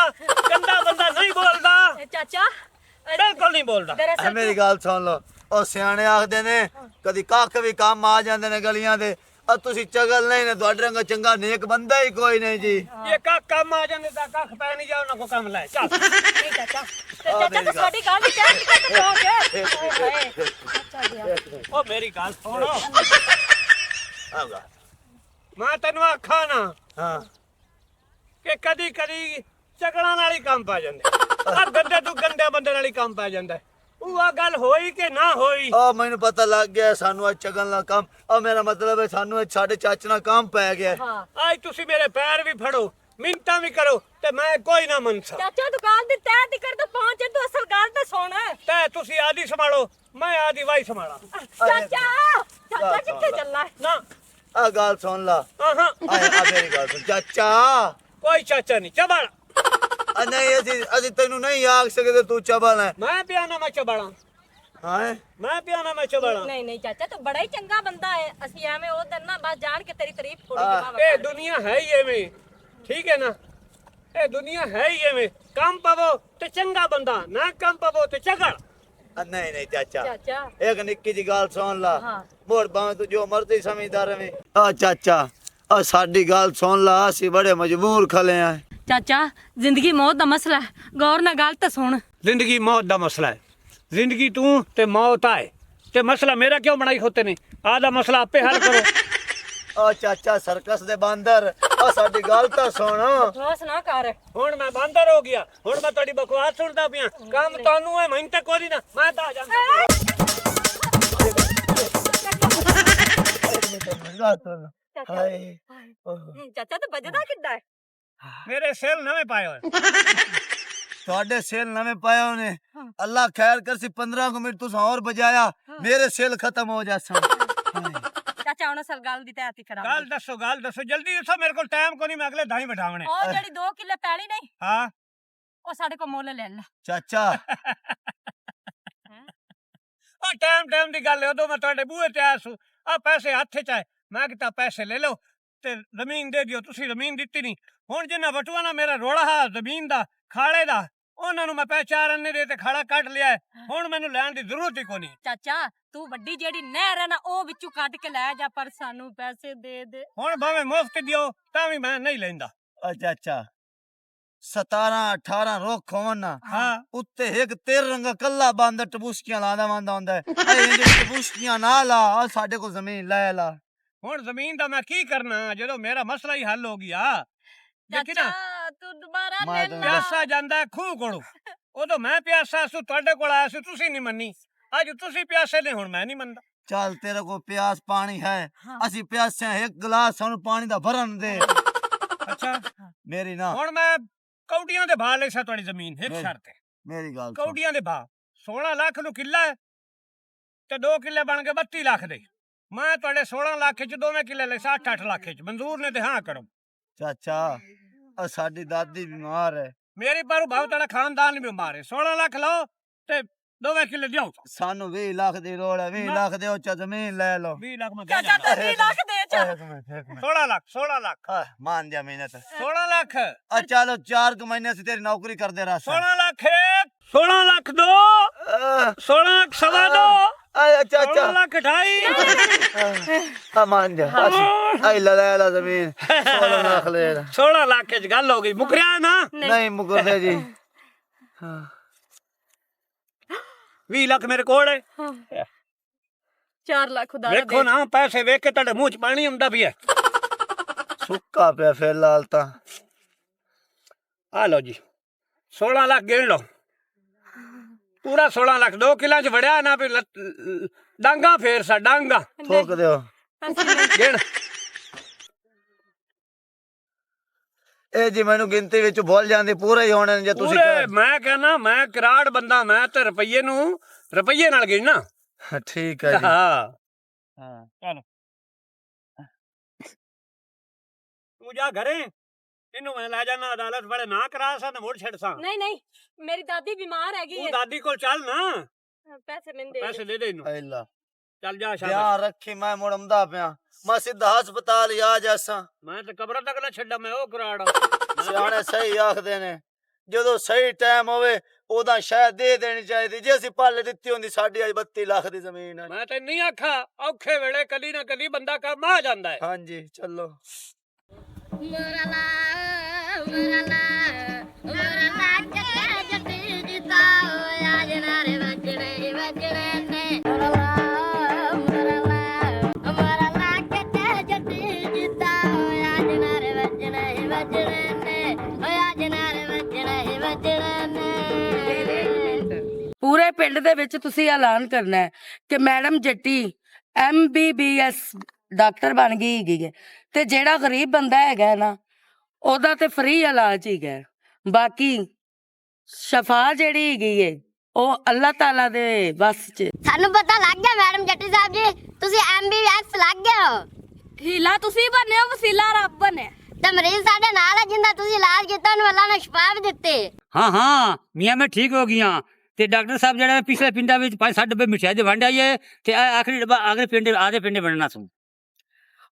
नहीं बोलदा, ਚਾਚਾ बिल्कुल नहीं बोलदा। ਐ ਮੇਰੀ ਗੱਲ ਸੁਣ ਲਓ, ਉਹ ਸਿਆਣੇ ਆਖਦੇ ਨੇ ਕਦੀ ਕੱਖ ਵੀ ਕੰਮ ਆ ਜਾਂਦੇ ਨੇ ਗਲੀਆਂ ਦੇ। ਆ ਤੁਸੀਂ ਚਗਲ ਨਹੀਂ ਨੇ, ਤੁਹਾਡੇ ਰੰਗਾ ਚੰਗਾ ਨੇਕ ਬੰਦਾ ਹੀ ਕੋਈ ਨਹੀਂ ਜੀ। ये का काम आ जाने दा कख पै नहीं जाओ ना को काम ले चल। ਨਹੀਂ ਚਾਚਾ ਤੇ ਚਾਚਾ ਤੂੰ ਸਾਡੀ ਗੱਲ ਦੀ ਕਹਿ ਕਿੱਥੇ ਪਹੁੰਚ ओ मेरी गाल सुनो। ਆਗਾ ਮੈਂ ਤੈਨੂੰ ਆਖਾਂ ਨਾ ਹਾਂ ਕਿ ਕਦੀ ਕਦੀ ਚਕਲਾਂ ਨਾਲ ਹੀ ਕੰਮ ਪੈ ਜਾਂਦੇ ਆ ਗੰਦੇ ਤੋਂ ਗੰਦੇ ਬੰਦੇ ਨਾਲ ਹੀ ਕੰਮ ਪੈ ਜਾਂਦਾ ਉਹ ਆ ਗੱਲ ਹੋਈ ਕਿ ਨਾ ਹੋਈ ਆ ਮੈਨੂੰ ਪਤਾ ਲੱਗ ਗਿਆ ਸਾਨੂੰ ਅੱਜ ਚਗਲ ਨਾਲ ਕੰਮ ਆ ਮੇਰਾ ਮਤਲਬ ਹੈ ਸਾਨੂੰ ਅੱਜ ਸਾਡੇ ਚਾਚੇ ਨਾਲ ਕੰਮ ਪੈ ਗਿਆ ਅੱਜ ਤੁਸੀਂ ਮੇਰੇ ਪੈਰ ਵੀ ਫੜੋ ਮਿੰਤਾਂ ਵੀ ਕਰੋ ਤੇ ਮੈਂ ਕੋਈ ਨਾ ਮੰਨਸਾ ਚਾਚਾ ਦੁਕਾਨ ਦੀ ਤੈਅ ਦੀ ਕਰ ਤਾਂ ਪਹੁੰਚ ਤੂੰ ਅਸਲ ਗੱਲ ਤਾਂ ਸੁਣ ਤੇ ਤੁਸੀਂ ਆਦੀ ਸੰਭਾਲੋ ਮੈਂ ਆਦੀ ਵਾਈ ਸੰਭਾਲਾਂ ਚਾਚਾ ਕਿੱਥੇ ਚੱਲਣਾ ਹੈ? ਨਾ ਆ ਗੱਲ ਸੁਣ ਲਾ ਆਹਾਂ ਆ ਮੇਰੀ ਗੱਲ ਸੁਣ ਚਾਚਾ ਕੋਈ ਚਾਚਾ ਨਹੀਂ ਚਬਾਲਾ ਆ ਨਹੀਂ ਅਸੀਂ ਤੈਨੂੰ ਨਹੀਂ ਆਖ ਸਕਦੇ ਤੂੰ ਚਬਲ ਹੈ ਮੈਂ ਪਿਆਣਾ ਮੈਂ ਚਬਾਲਾ ਹਾਂ ਮੈਂ ਪਿਆਣਾ ਮੈਂ ਚਬਾਲਾ ਨਹੀਂ ਨਹੀਂ ਚਾਚਾ ਤੂੰ ਬੜਾ ਹੀ ਚੰਗਾ ਬੰਦਾ ਹੈ ਅਸੀਂ ਐਵੇਂ ਉਹ ਦਿਨ ਨਾ ਬਸ ਜਾਣ ਕੇ ਤੇਰੀ ਤਾਰੀਫ ਥੋੜੀ ਇਹ ਦੁਨੀਆ ਹੈ ਹੀ ਐਵੇਂ ਠੀਕ ਹੈ ਨਾ ਇਹ ਦੁਨੀਆ ਹੈ ਹੀ ਐਵੇਂ ਕੰਮ ਪਵੋ ਤੇ ਚੰਗਾ ਬੰਦਾ ਨਾ ਕੰਮ ਪਵੋ ਤੇ ਝਗੜ ਨਹੀਂ ਚਾਚਾ ਚਾਚਾ ਇੱਕ ਨਿੱਕੀ ਜੀ ਗੱਲ ਸੁਣ ਲਾ ਹਾਂ। ਮੋੜ ਬਾਵੇਂ ਤੂੰ ਜੋ ਮਰਜ਼ੀ ਸਮਝਦਾ ਰਵੇਂ ਆ ਚਾਚਾ ਆ ਸਾਡੀ ਗੱਲ ਸੁਣ ਲਾ ਅਸੀਂ ਬੜੇ ਮਜਬੂਰ ਖਲੇ ਆ ਚਾਚਾ ਜ਼ਿੰਦਗੀ ਮੌਤ ਦਾ ਮਸਲਾ ਹੈ ਗੌਰ ਨਾਲ ਗੱਲ ਤਾਂ ਸੁਣ ਜ਼ਿੰਦਗੀ ਮੌਤ ਦਾ ਮਸਲਾ ਹੈ ਜ਼ਿੰਦਗੀ ਤੂੰ ਤੇ ਮੌਤ ਆਏ ਤੇ ਮਸਲਾ ਮੇਰਾ ਕਿਉਂ ਬਣਾਈ ਹੋਤੇ ਨੇ ਆਦਾ ਮਸਲਾ ਆਪੇ ਹੱਲ ਕਰੋ ਆ ਚਾਚਾ ਸਰਕਸ ਦੇ ਬਾਂਦਰ ਆ ਸਾਡੀ ਗੱਲ ਤਾਂ ਸੁਣ ਬਕਵਾਸ ਨਾ ਕਰ ਹੁਣ ਮੈਂ ਬਾਂਦਰ ਹੋ ਗਿਆ ਹੁਣ ਮੈਂ ਤੁਹਾਡੀ ਬਕਵਾਸ ਸੁਣਦਾ ਪਿਆ ਕੰਮ ਤੁਹਾਨੂੰ ਹੈ ਮੈਨੂੰ ਤਾਂ ਕੋਈ ਨਾ ਮੈਂ ਤਾਂ ਆ ਜਾਂਦਾ ਹਾਏ ਚਾਚਾ ਤੇ ਵੱਜਦਾ ਕਿੱਦਾਂ ਹੈ ਮੇਰੇ ਸੇਲ ਨਵੇਂ ਪਾਏ ਹੋਏ ਤੁਹਾਡੇ ਸੇਲ ਨਵੇਂ ਪਾਏ ਹੋਣੇ ਅੱਲਾ ਖੈਰ ਕਰ ਸੀ 15 ਮਿੰਟ ਤੁਸੀਂ ਹੋਰ ਬਜਾਇਆ ਮੇਰੇ ਸੇਲ ਖਤਮ ਹੋ ਜਾਸਣ ਚਾਚਾ ਹੁਣ ਅਸਲ ਗੱਲ ਦੀ ਤੈਅ ਕਰਾ ਗੱਲ ਦੱਸੋ ਜਲਦੀ ਦੱਸੋ ਮੇਰੇ ਕੋਲ ਟਾਈਮ ਕੋਈ ਨਹੀਂ ਮੈਂ ਅਗਲੇ ਦਾਈ ਬਿਠਾਵਣੇ ਉਹ ਜਿਹੜੀ 2 ਕਿੱਲੇ ਪੈਲੀ ਨਹੀਂ ਹਾਂ ਉਹ ਸਾਡੇ ਕੋਲ ਮੁੱਲ ਲੈ ਲੈ ਚਾਚਾ ਉਹ ਟਾਈਮ ਦੀ ਗੱਲ ਹੈ ਉਦੋਂ ਮੈਂ ਤੁਹਾਡੇ ਬੂਹੇ ਤੇ ਆਇਆ ਸੂ ਆ ਪੈਸੇ ਹੱਥ 'ਚ ਆਏ ਮੈਂ ਕਿਹਾ ਪੈਸੇ ਲੈ ਲਓ ਤੇ ਜ਼ਮੀਨ ਦੇ ਦਿਓ ਤੁਸੀਂ ਜ਼ਮੀਨ ਦਿੱਤੀ ਨਹੀਂ ਹੁਣ ਜਿੰਨਾ ਵਟੂਆ ਨਾ ਮੇਰਾ ਰੋਲਾ ਹੈ ਜ਼ਮੀਨ ਦਾ ਖਾਲੇ ਦਾ ਉਹਨਾਂ ਨੂੰ ਮੈਂ ਪਹਿਚਾਣ ਨਹੀਂ ਦੇ ਤੇ ਖਾਲਾ ਕੱਢ ਲਿਆ ਹੁਣ ਮੈਨੂੰ ਲੈਣ ਦੀ ਜ਼ਰੂਰਤ ਹੀ ਕੋਈ ਨਹੀਂ ਚਾਚਾ ਤੂੰ ਵੱਡੀ ਜਿਹੜੀ ਨਹਿਰ ਹੈ ਨਾ ਉਹ ਵਿੱਚੋਂ ਕੱਢ ਕੇ ਲੈ ਜਾ ਪਰ ਸਾਨੂੰ ਪੈਸੇ ਦੇ ਦੇ ਹੁਣ ਭਾਵੇਂ ਮੁਫਤ ਦਿਓ ਤਾਂ ਵੀ ਮੈਂ ਨਹੀਂ ਲੈਂਦਾ ਚਾਚਾ 17 18 ਰੁੱਖ ਹੋਣ ਨਾ ਹਾਂ ਉੱਤੇ ਇੱਕ ਤੇਰ ਰੰਗਾ ਕੱਲਾ ਬੰਦਾ ਟਬੂਸਕੀਆਂ ਲਾਉਂਦਾ ਹੁੰਦਾ ਇਹ ਜਿਹੜੀ ਟਬੂਸਕੀਆਂ ਨਾ ਲਾ ਸਾਡੇ ਕੋਲ ਜ਼ਮੀਨ ਲੈ ਲਾ ਹੁਣ ਜ਼ਮੀਨ ਦਾ ਮੈਂ ਕੀ ਕਰਨਾ ਜਦੋਂ ਮੇਰਾ ਮਸਲਾ ਹੀ ਹੱਲ ਹੋ ਗਿਆ ਦੇਖੀ ਨਾ ਚਾਚਾ ਤੂੰ ਦੁਬਾਰਾ ਮੈਂ ਲੈ ਤਾਂ- ਲਾ ਪਿਆਸਾ ਜਾਂਦਾ ਖੂਹ ਕੋਲੋਂ ਉਦੋਂ ਮੈਂ ਪਿਆਸਾ ਸੀ ਤੁਹਾਡੇ ਕੋਲ ਆਇਆ ਸੀ ਤੁਸੀਂ ਨਹੀਂ ਮੰਨੀ ਅੱਜ ਤੁਸੀਂ ਪਿਆਸੇ ਨੇ ਹੁਣ ਮੈਂ ਨਹੀਂ ਮੰਨਦਾ ਚੱਲ ਤੇਰੇ ਕੋਲ ਪਿਆਸ ਪਾਣੀ ਹੈ ਅਸੀਂ ਪਿਆਸੇ ਹਾਂ, ਇੱਕ ਗਲਾਸ ਸਾਨੂੰ ਪਾਣੀ ਦਾ ਭਰਨ ਦੇ ਅੱਛਾ ਮੇਰੀ ਨਾ ਹੁਣ ਮੈਂ ਕੌਡੀਆਂ ਦੇ ਭਾਅ ਲੈ ਸਾ ਤੁਹਾਡੀ ਜ਼ਮੀਨ ਇੱਕ ਸ਼ਰਤ ਤੇ ਮੇਰੀ ਗੱਲ ਸੁਣ। ਕੌਡੀਆਂ ਦੇ ਭਾਅ 16 ਲੱਖ ਨੂੰ ਕਿੱਲਾ ਹੈ ਤੇ 2 ਕਿੱਲੇ ਬਣ ਕੇ 32 ਲੱਖ ਦੇ ਮੈਂ ਤੁਹਾਡੇ 16 ਲੱਖ ਚ ਦੋਵੇਂ ਕਿੱਲੇ ਲੈ 8 ਲੱਖ ਚ ਮਨਜ਼ੂਰ ਨੇ ਤੇ ਹਾਂ ਕਰੋ ਚਾਚਾ ਆ ਸਾਡੀ ਦਾਦੀ ਬਿਮਾਰ ਹੈ ਮੇਰੀ ਪਰ ਭਾਵ ਤੁਹਾਡਾ ਖਾਨਦਾਨ ਵੀ ਬਿਮਾਰ ਹੈ 16 ਲੱਖ ਲਓ ਤੇ ਦੋਵੇਂ ਕਿੱਲੇ ਦਿਓ ਸਾਨੂੰ 20 ਲੱਖ ਦੀ ਲੋੜ ਹੈ 20 ਲੱਖ ਦਿਓ ਚਾ ਜ਼ਮੀਨ ਲੈ ਲਓ 20 ਲੱਖ ਮੈਂ ਚਾਚਾ ਤੇ 20 ਲੱਖ ਦੇ ਚਾ 16 ਲੱਖ ਮਾਨ ਜਾ ਮਿਹਨਤ 16 ਲੱਖ ਆ ਚਲੋ 4 ਮਹੀਨੇ से तेरी नौकरी कर दे रहा 16 ਲੱਖ 16 ਲੱਖ ਦੋ 16 ਲੱਖ ਸਵਾ ਦੋ चाचा 16 ਲੱਖ 28 मान जा आई ला जमीन 16 लाख ले 16 ਲੱਖ ਚ ਗੱਲ ਹੋ ਗਈ ਮੁਕਰਿਆ ਨਾ नहीं मुकर दे जी 20 ਲੱਖ ਮੇਰੇ ਕੋਲ ਹੈ 4 ਲੱਖ ਉਧਾਰ ਦੇ ਵੇਖੋ ਨਾ ਪੈਸੇ ਵੇਖ ਕੇ ਤੁਹਾਡੇ ਮੂੰਹ ਚ ਪਾਣੀ ਆਉਂਦਾ ਵੀ ਹੈ सुक्का पे फिलहाल ता ਆ ਲਓ ਜੀ 16 ਲੱਖ ਗਿਣ ਲਓ ਪੂਰਾ 16 ਲੱਖ 2 ਕਿੱਲਾ ਚ ਵੜਿਆ ਨਾ ਵੀ ਡਾਂਗਾ ਫੇਰ ਸਾ ਡਾਂਗਾ ठोक दो ਗਿਣ ए जी मैनू गिनती विच भूल जांदी पूरा ही होने जे तुसी ਪੂਰੇ ਮੈਂ ਕਹਿੰਦਾ ਮੈਂ ਕਿਰਾੜ ਬੰਦਾ ਮੈਂ ਤੇ ਰੁਪਈਏ ਨਾਲ ਗਿਣਨਾ ठीक है जी ਹਾਂ हां ਚਲ ਤੂੰ ਜਾ ਘਰੇ ਇਹਨੂੰ ਮੈਂ ਲੈ ਜਾਣਾ ਅਦਾਲਤ ਵਾਲੇ ਨਾ ਕਰਾ ਸਾ ਤੇ ਮੋੜ ਛੱਡ ਸਾ ਨਹੀਂ ਨਹੀਂ ਮੇਰੀ ਦਾਦੀ ਬਿਮਾਰ ਹੈਗੀ ਤੂੰ ਹੈ ਦਾਦੀ ਕੋਲ ਚੱਲ ਨਾ ਪੈਸੇ ਮੈਨੂੰ ਦੇ ਪੈਸੇ ਦੇ ਦੇ ਇਹਨੂੰ अल्लाह ਚੱਲ ਜਾ ਸ਼ਾਬਾਸ਼ ध्यान रखी मैं मुड़मदा पिया मैं सीधा हस्पताल ही आ जासा ਮੈਂ ਤੇ ਕਬਰਾਂ ਤੱਕ ਨਾ ਛੱਡਾ ਮੈਂ ਉਹ ਕਰਾੜ ਸਿਆਣੇ ਸਹੀ ਆਖਦੇ ਨੇ ਜਦੋਂ ਸਹੀ ਟਾਈਮ ਹੋਵੇ ਉਹਦਾ ਸ਼ਾਇਦ ਦੇ ਦੇਣੀ ਚਾਹੀਦੀ ਜੇ ਅਸੀਂ ਪੱਲ ਦਿੱਤੀ ਹੁੰਦੀ ਸਾਡੀ ਅੱਜ 32 ਲੱਖ ਦੀ ਜ਼ਮੀਨ ਹੈ ਮੈਂ ਤੇ ਨਹੀਂ ਆਖਾ ਔਖੇ ਵੇਲੇ ਕਦੀ ਨਾ ਕਦੀ ਬੰਦਾ ਕੰਮ ਆ ਜਾਂਦਾ ਹੈ ਹਾਂਜੀ ਚੱਲੋ ਮੁਰਲਾ ਜੱਟੇ ਜੱਟੀ ਜਿੱਤਾ ਹੋਇਆ ਜਨਾਰੇ ਵੱਜਣੇ ਨੇ ਮੁਰਲਾ ਜੱਟੇ ਜੱਟੀ ਜਿੱਤਾ ਪਿੰਡ ਦੇ ਵਿੱਚ ਤੁਸੀਂ ਐਲਾਨ ਕਰਨਾ ਹੈ ਕਿ ਮੈਡਮ ਜੱਟੀ MBBS ਡਾਕਟਰ ਬਣ ਗਈ ਹੈਗੀ ਹੈ, ਤੇ ਜਿਹੜਾ ਗਰੀਬ ਬੰਦਾ ਹੈਗਾ ਨਾ ਉਹਦਾ ਤੇ ਫ੍ਰੀ ਇਲਾਜ ਹੈਗਾ ਹੈ। ਬਾਕੀ ਸ਼ਫਾ ਜਿਹੜੀ ਹੈਗੀ ਹੈ ਉਹ ਅੱਲਾਹ ਤਾਲਾ ਦੇ ਬਸ 'ਚ। ਸਾਨੂੰ ਪਤਾ ਲੱਗ ਗਿਆ ਮੈਡਮ ਜੱਟੀ ਸਾਹਿਬ ਜੀ, ਤੁਸੀਂ MBBS ਲੱਗ ਗਏ ਹੋ। ਹੀਲਾ ਤੁਸੀਂ ਬਣੇ ਹੋ, ਵਸੀਲਾ ਰੱਬ ਬਣੇ। ਤੇ ਮਰੀਜ਼ ਸਾਡੇ ਨਾਲ ਹੈ ਜਿੰਦਾ ਤੁਸੀਂ ਇਲਾਜ ਕੀਤਾ, ਉਹਨੂੰ ਅੱਲਾ ਨੇ ਸ਼ਿਫਾ ਵੀ ਦਿੱਤੀ। ਹਾਂ ਹਾਂ ਮੀਆਂ ਮੈਂ ਠੀਕ ਹੋ ਗਿਆ। ਤੇ ਡਾਕਟਰ ਸਾਹਿਬ ਜਿਹੜਾ ਪਿਛਲੇ ਪਿੰਡਾਂ ਵਿੱਚ 5-7 ਡੱਬੇ ਮਿਠਾਈ ਦੇ ਵੰਡ ਆਈਏ ਤੇ ਆਖਰੀ ਡੱਬਾ ਆਖਰੀ ਪਿੰਡ ਆਦੇ ਪਿੰਡੇ ਵੰਡਣਾ ਸੂ।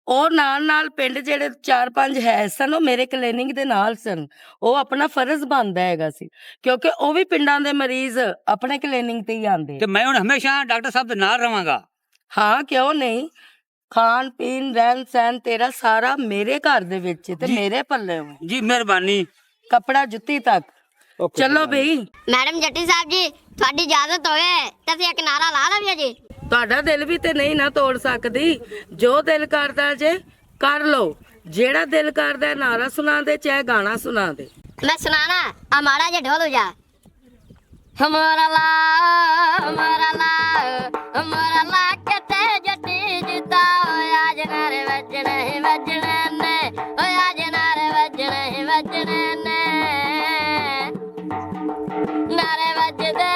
ਉਹ ਨਾਲ ਪਿੰਡ ਜਿਹੜੇ 4-5 ਹੈ ਸਨ ਉਹ ਮੇਰੇ ਕਲੀਨਿਕ ਦੇ ਨਾਲ ਸਨ। ਉਹ ਆਪਣਾ ਫਰਜ਼ ਬਣਦਾ ਹੈਗਾ ਸੀ ਕਿਉਂਕਿ ਉਹ ਵੀ ਪਿੰਡਾਂ ਦੇ ਮਰੀਜ਼ ਆਪਣੇ ਕਲੀਨਿਕ ਤੇ ਹੀ ਆਉਂਦੇ। ਤੇ ਮੈਂ ਹੁਣ ਹਮੇਸ਼ਾ ਡਾਕਟਰ ਸਾਹਿਬ ਦੇ ਨਾਲ ਰਵਾਂਗਾ। ਹਾਂ ਕਿਉਂ ਨਹੀਂ, ਖਾਣ ਪੀਣ ਰਹਿਣ ਸਹਿਣ ਤੇਰਾ ਸਾਰਾ ਮੇਰੇ ਘਰ ਦੇ ਵਿੱਚ ਤੇ ਮੇਰੇ ਪੱਲੇ ਵਾ। ਜੀ ਮਿਹਰਬਾਨੀ। ਕੱਪੜਾ ਜੁੱਤੀ ਤੱਕ। ਚਲੋ ਬਈ ਮੈਡਮ ਜੱਟੀ ਸਾਹਿਬ ਜੀ, ਤੁਹਾਡੀ ਇਜਾਜ਼ਤ ਹੋਵੇ ਤਾਂ ਅਸੀਂ ਇੱਕ ਨਾਰਾ ਲਾ ਲਈਏ ਜੀ। ਤੁਹਾਡਾ ਦਿਲ ਵੀ ਤੇ ਨਹੀਂ ਨਾ ਤੋੜ ਸਕਦੀ। ਜੋ ਦਿਲ ਕਰਦਾ ਜੇ ਕਰ ਲਓ, ਜਿਹੜਾ ਦਿਲ ਕਰਦਾ ਨਾਰਾ ਸੁਣਾ ਦੇ ਚਾਹੇ ਗਾਣਾ ਸੁਣਾ ਦੇ। मैं सुनाना हमारा जे ढोल जा हमारा ला कते जटी जीता आज नारे वजने ने आज नारे वजने ने नारे वज दे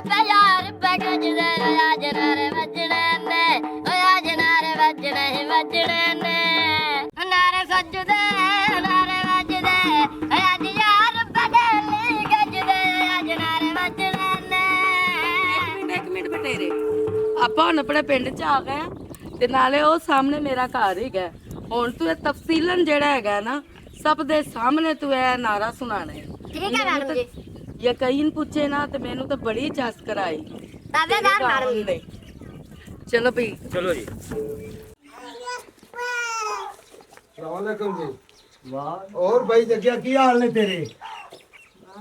प्यार पे गज दे आज नारे वजने ने आज नारे वजने ने नारे सज दे ਇੱਕ ਮਿੰਟ ਬਟੇਰੇ, ਆਪਾਂ ਹੁਣ ਆਪਣੇ ਪਿੰਡ ਚ ਆ ਗਏ ਤੇ ਨਾਲੇ ਉਹ ਸਾਹਮਣੇ ਮੇਰਾ ਘਰ ਹੈਗਾ। ਹੁਣ ਤੂੰ ਇਹ ਤਫਸੀਲਨ ਜਿਹੜਾ ਹੈਗਾ ਨਾ ਸਭ ਦੇ ਸਾਹਮਣੇ ਤੂੰ ਇਹ ਨਾਰਾ ਸੁਣਾਣਾ ਹੈ। ਠੀਕ ਹੈ ਮੈਡਮ ਜੀ। ਯਕੀਨ ਪੁੱਛੇ ਨਾ ਤੇ ਮੈਨੂੰ ਤਾਂ ਬੜੀ ਚਸ ਕਰਾਈ। ਤਾਬੇਦਾਰ ਮੈਡਮ ਜੀ। ਚਲੋ ਭਈ ਚਲੋ ਜੀ। सलामकुम जी। वाह। और भाई जग्या की हाल ने तेरे?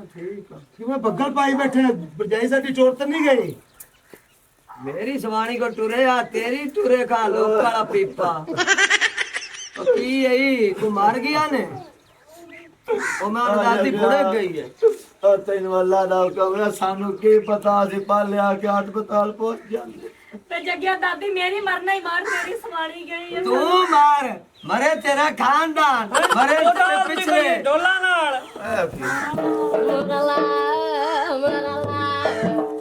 ठीक है। क्यों मैं बग्गल पाई बैठे भरजाई साडी चोर तो नहीं गई? मेरी सवानी को टुरे या तेरी टुरे का लोग काला पीपा ओ की यही तू मार गया ने ओ मैं उन दादी बुड़क गई है। और तेन वाला दा कमरा सानू की पता सी पालिया के अस्पताल पहुंच जांदे। ਤੇ ਜੱਗਿਆ ਦਾਦੀ ਮੇਰੀ ਮਰਨਾ ਹੀ ਮਾਰ, ਤੇਰੀ ਸਵਾਣੀ ਗਈ ਹੈ। तू मार मरे तेरा खानदान मरे तेरे पिछले ਡੋਲਾ ਨਾਲ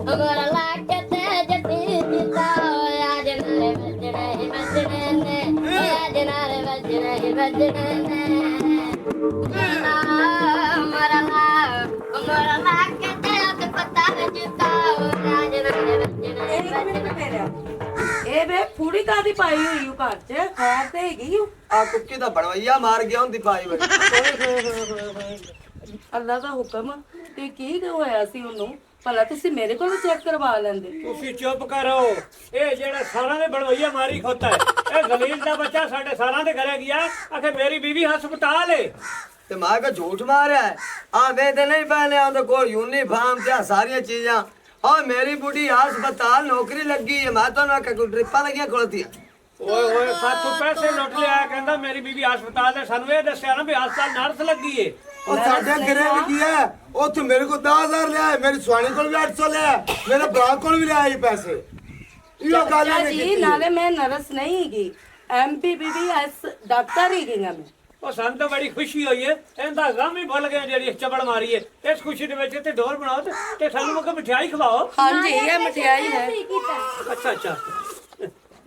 हमारा ला कते जटी जीता आज नारे वजने ने आज नारे वजने ने हमारा ला कते ते पता जीता आज नारे वजने ਇਹ ਵੇ ਫੂੜੀ ਕਾਦੀ ਪਾਈ ਹੋਈ ਉਹ ਘਰ ਚ ਖੈਰ ਤੇ ਹੈਗੀ ਓ। आ कुक्की तो बड़वैया मार गया उन दिपाई में ਅੱਲਾ ਦਾ ਹੁਕਮ ਤੇ ਕੀ ਹੋਇਆ ਸੀ ਉਹਨੂੰ ਭਲਾ ਤੁਸੀਂ ਮੇਰੇ ਕੋਲ ਚੈੱਕ ਕਰਵਾ ਲੈਂਦੇ। ਤੁਸੀਂ ਚੁੱਪ ਕਰੋ। ਇਹ ਜਿਹੜਾ ਸਾਲਾਂ ਦੇ ਬਣਵਈਆ ਮਾਰੀ ਖੋਤਾ ਹੈ, ਇਹ ਜ਼ਲੀਲ ਦਾ ਬੱਚਾ ਸਾਡੇ ਸਾਲਾਂ ਦੇ ਘਰੇ ਗਿਆ ਆਖੇ ਮੇਰੀ ਬੀਵੀ ਹਸਪਤਾਲ ਹੈ। ते मां का झूठ मारा है आ वे ते नहीं पहने आ तो कोई यूनिफॉर्म त्या सारी चीजा और मेरी बुढ़ी अस्पताल नौकरी लगी है मैं तो ना कोई ट्रिपा लगियां खोलती ਓਏ ਓਏ ਸਾਥੋਂ ਪੈਸੇ ਲੁੱਟ ਲਿਆ, ਕਹਿੰਦਾ ਮੇਰੀ ਬੀਵੀ ਹਸਪਤਾਲ ਦੇ। ਸਾਨੂੰ ਇਹ ਦੱਸਿਆ ਨਾ ਵੀ ਹਸਪਤਾਲ ਨਰਸ ਲੱਗੀ ਏ। और साडे घरे भी किया ओ तू मेरे को 10,000 ले आए, मेरी स्वानी को भी 800 ले आए, मेरे भरा को भी ले आए पैसे। यो गाली ਚਾਚਾ ने ਜੀ की ਨਾਲੇ ਮੈਂ ਨਰਸ ਨਹੀਂ ਹੈਗੀ, MBBS ਡਾਕਟਰ ਹੈਗੀ ਆ ਮੈਂ। ਉਹ ਸਾਨੂੰ ਤਾਂ ਬੜੀ ਖੁਸ਼ੀ ਹੋਈ ਏ। ਇਹਦਾ ਗਮ ਹੀ ਭੁੱਲ ਗਏ ਜਿਹੜੀ ਚਬੜ ਮਾਰੀ ਏ। ਇਸ ਖੁਸ਼ੀ ਦੇ ਵਿੱਚ ਤੇ ਢੋਲ ਬਣਾਓ ਤੇ ਸਾਨੂੰ ਮੁਕ ਮਠਿਆਈ ਖਵਾਓ। ਹਾਂਜੀ ਇਹ ਮਠਿਆਈ ਹੈ। ਅੱਛਾ ਅੱਛਾ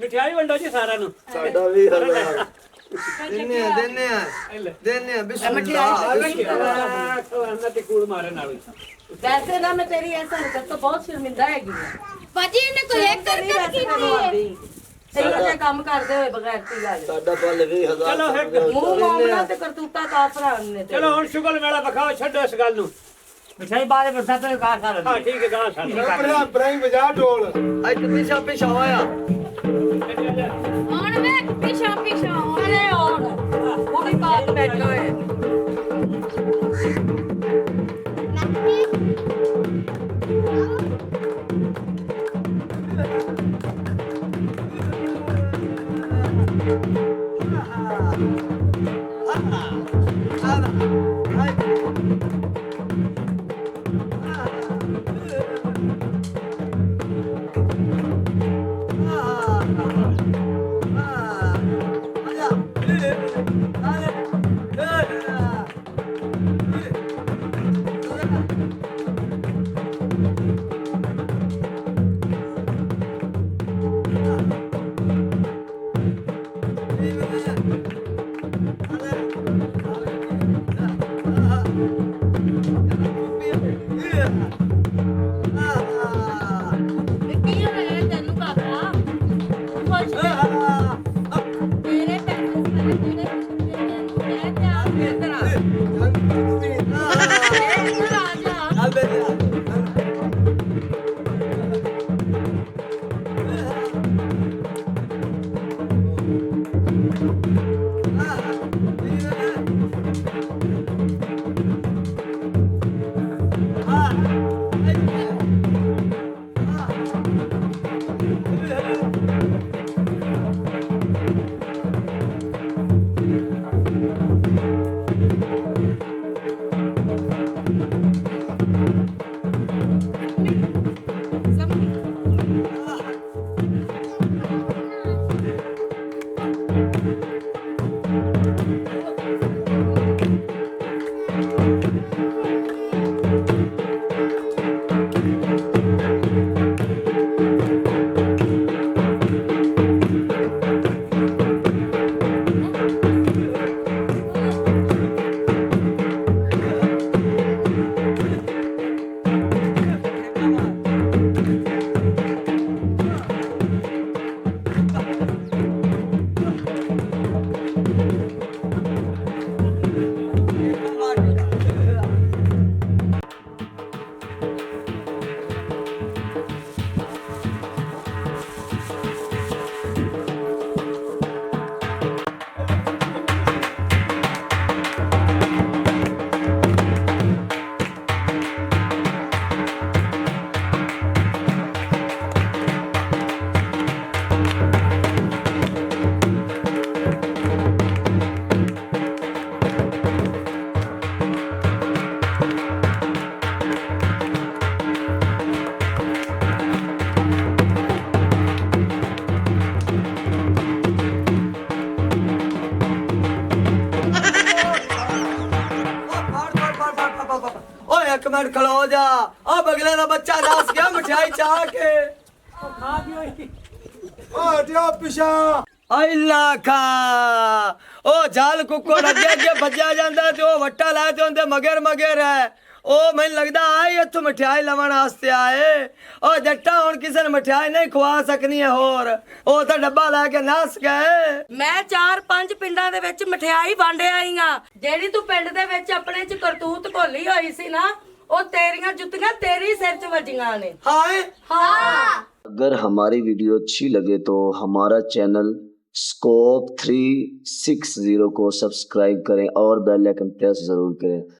ਮਠਿਆਈ ਵੰਡੋ ਜੀ ਸਾਰਿਆਂ ਨੂੰ। ਸਾਡਾ ਵੀ ਹੱਲਾ देने ਇਹਨਾਂ ਤੇ ਕੂੜ ਮਾਰੇ ਨਾਲ ਹੀ। ਵੈਸੇ ਨਾ ਮੈਂ ਤੇਰੀ ਇਸ ਹਰਕਤ ਤੋਂ ਬਹੁਤ ਸ਼ਰਮਿੰਦਾ ਹੈਗੀ ਆ। ਭਾਜੀ ਇਹਨੇ ਕੋਈ ਇੱਕ ਹਰਕਤ ਕੀਤੀ ਹੈ। ਇਹੋ ਜਿਹਾ ਕੰਮ ਕਰਦੇ ਹੋਏ ਬਗੈਰ ਤੀ ਲਾ ਸਾਡਾ ਪੱਲ 20,000 ਚਲੋ ਫਿਰ ਮੂੰਹ ਮਾਮਲਾ ਤੇ ਕਰਤੂਤਾ ਕਾਫਰਾਂ ਨੇ ਤੇ। ਚਲੋ ਹੁਣ ਸ਼ੁਗਲ ਮੇਲਾ ਵਿਖਾਓ, ਛੱਡੋ ਇਸ ਗੱਲ ਨੂੰ। ਮਿਠਾਈ ਬਾਰੇ ਬਰਸਾ ਤੇ ਕਾ ਕਰ ਹਾਂ ਠੀਕ ਹੈ ਗਾ ਸਾਨੂੰ इब्राहिम बजा ढोल। आज तो पीछा पीछा होया ਹੁਣ ਵੇ ਪਿਛਾ ਅਰੇ ਹੁਣ ਪੂਰੀ ਬਾਤ ਬੈਠੇ ਹੋਏ। ਓਏ ਇੱਕ ਮਿੰਟ ਖਲੋ ਜਾ ਆ ਬਗਲੇ ਦਾ ਬੱਚਾ ਨਸ ਗਿਆ ਮਠਿਆਈ ਚਾਹ ਕੇ ਓ ਦਿਓ ਪਿਛਾ ਅੱਲਾ ਖਾ ਉਹ ਜਾਲ ਕੁੱਕੜ ਅੱਗੇ ਅੱਗੇ ਭੱਜਿਆ ਜਾਂਦਾ ਤੇ ਉਹ ਵੱਟਾ ਲਾਇਆ ਤੇ ਉਹਦੇ ਮਗਰ ਹੈ ਉਹ ਮੈਨੂੰ ਲੱਗਦਾ ਆਈ ਇੱਥੋਂ ਮਠਿਆਈ ਲਵਣ ਵਾਸਤੇ ਆਏ ਉਹ ਜੱਟਾ ਹੁਣ ਕਿਸੇ ਨੂੰ ਮਠਿਆਈ ਨਹੀਂ ਖਵਾ ਸਕਣੀ ਹੈ ਹੋਰ ਉਹ ਤਾਂ ਡੱਬਾ ਲੈ ਕੇ ਨਸ ਗਏ ਮੈਂ 4-5 ਪਿੰਡਾਂ ਦੇ ਵਿੱਚ ਮਠਿਆਈ ਵੰਡ ਆਈ ਆ ਜਿਹੜੀ ਤੂੰ ਪਿੰਡ ਦੇ ਵਿੱਚ ਆਪਣੇ ਚ ਕਰਤੂਤ ਭੁੱਲੀ ਹੋਈ ਸੀ ਨਾ ਉਹ ਤੇਰੀਆਂ ਜੁੱਤੀਆਂ ਤੇਰੀ ਸਿਰ 'ਚ ਵੱਜੀਆਂ ਨੇ ਹਾਏ ਹਾਂ अगर हमारी वीडियो अच्छी लगे तो हमारा चैनल स्कोप 360 को सब्सक्राइब करें और बेल आइकन प्रेस जरूर करें।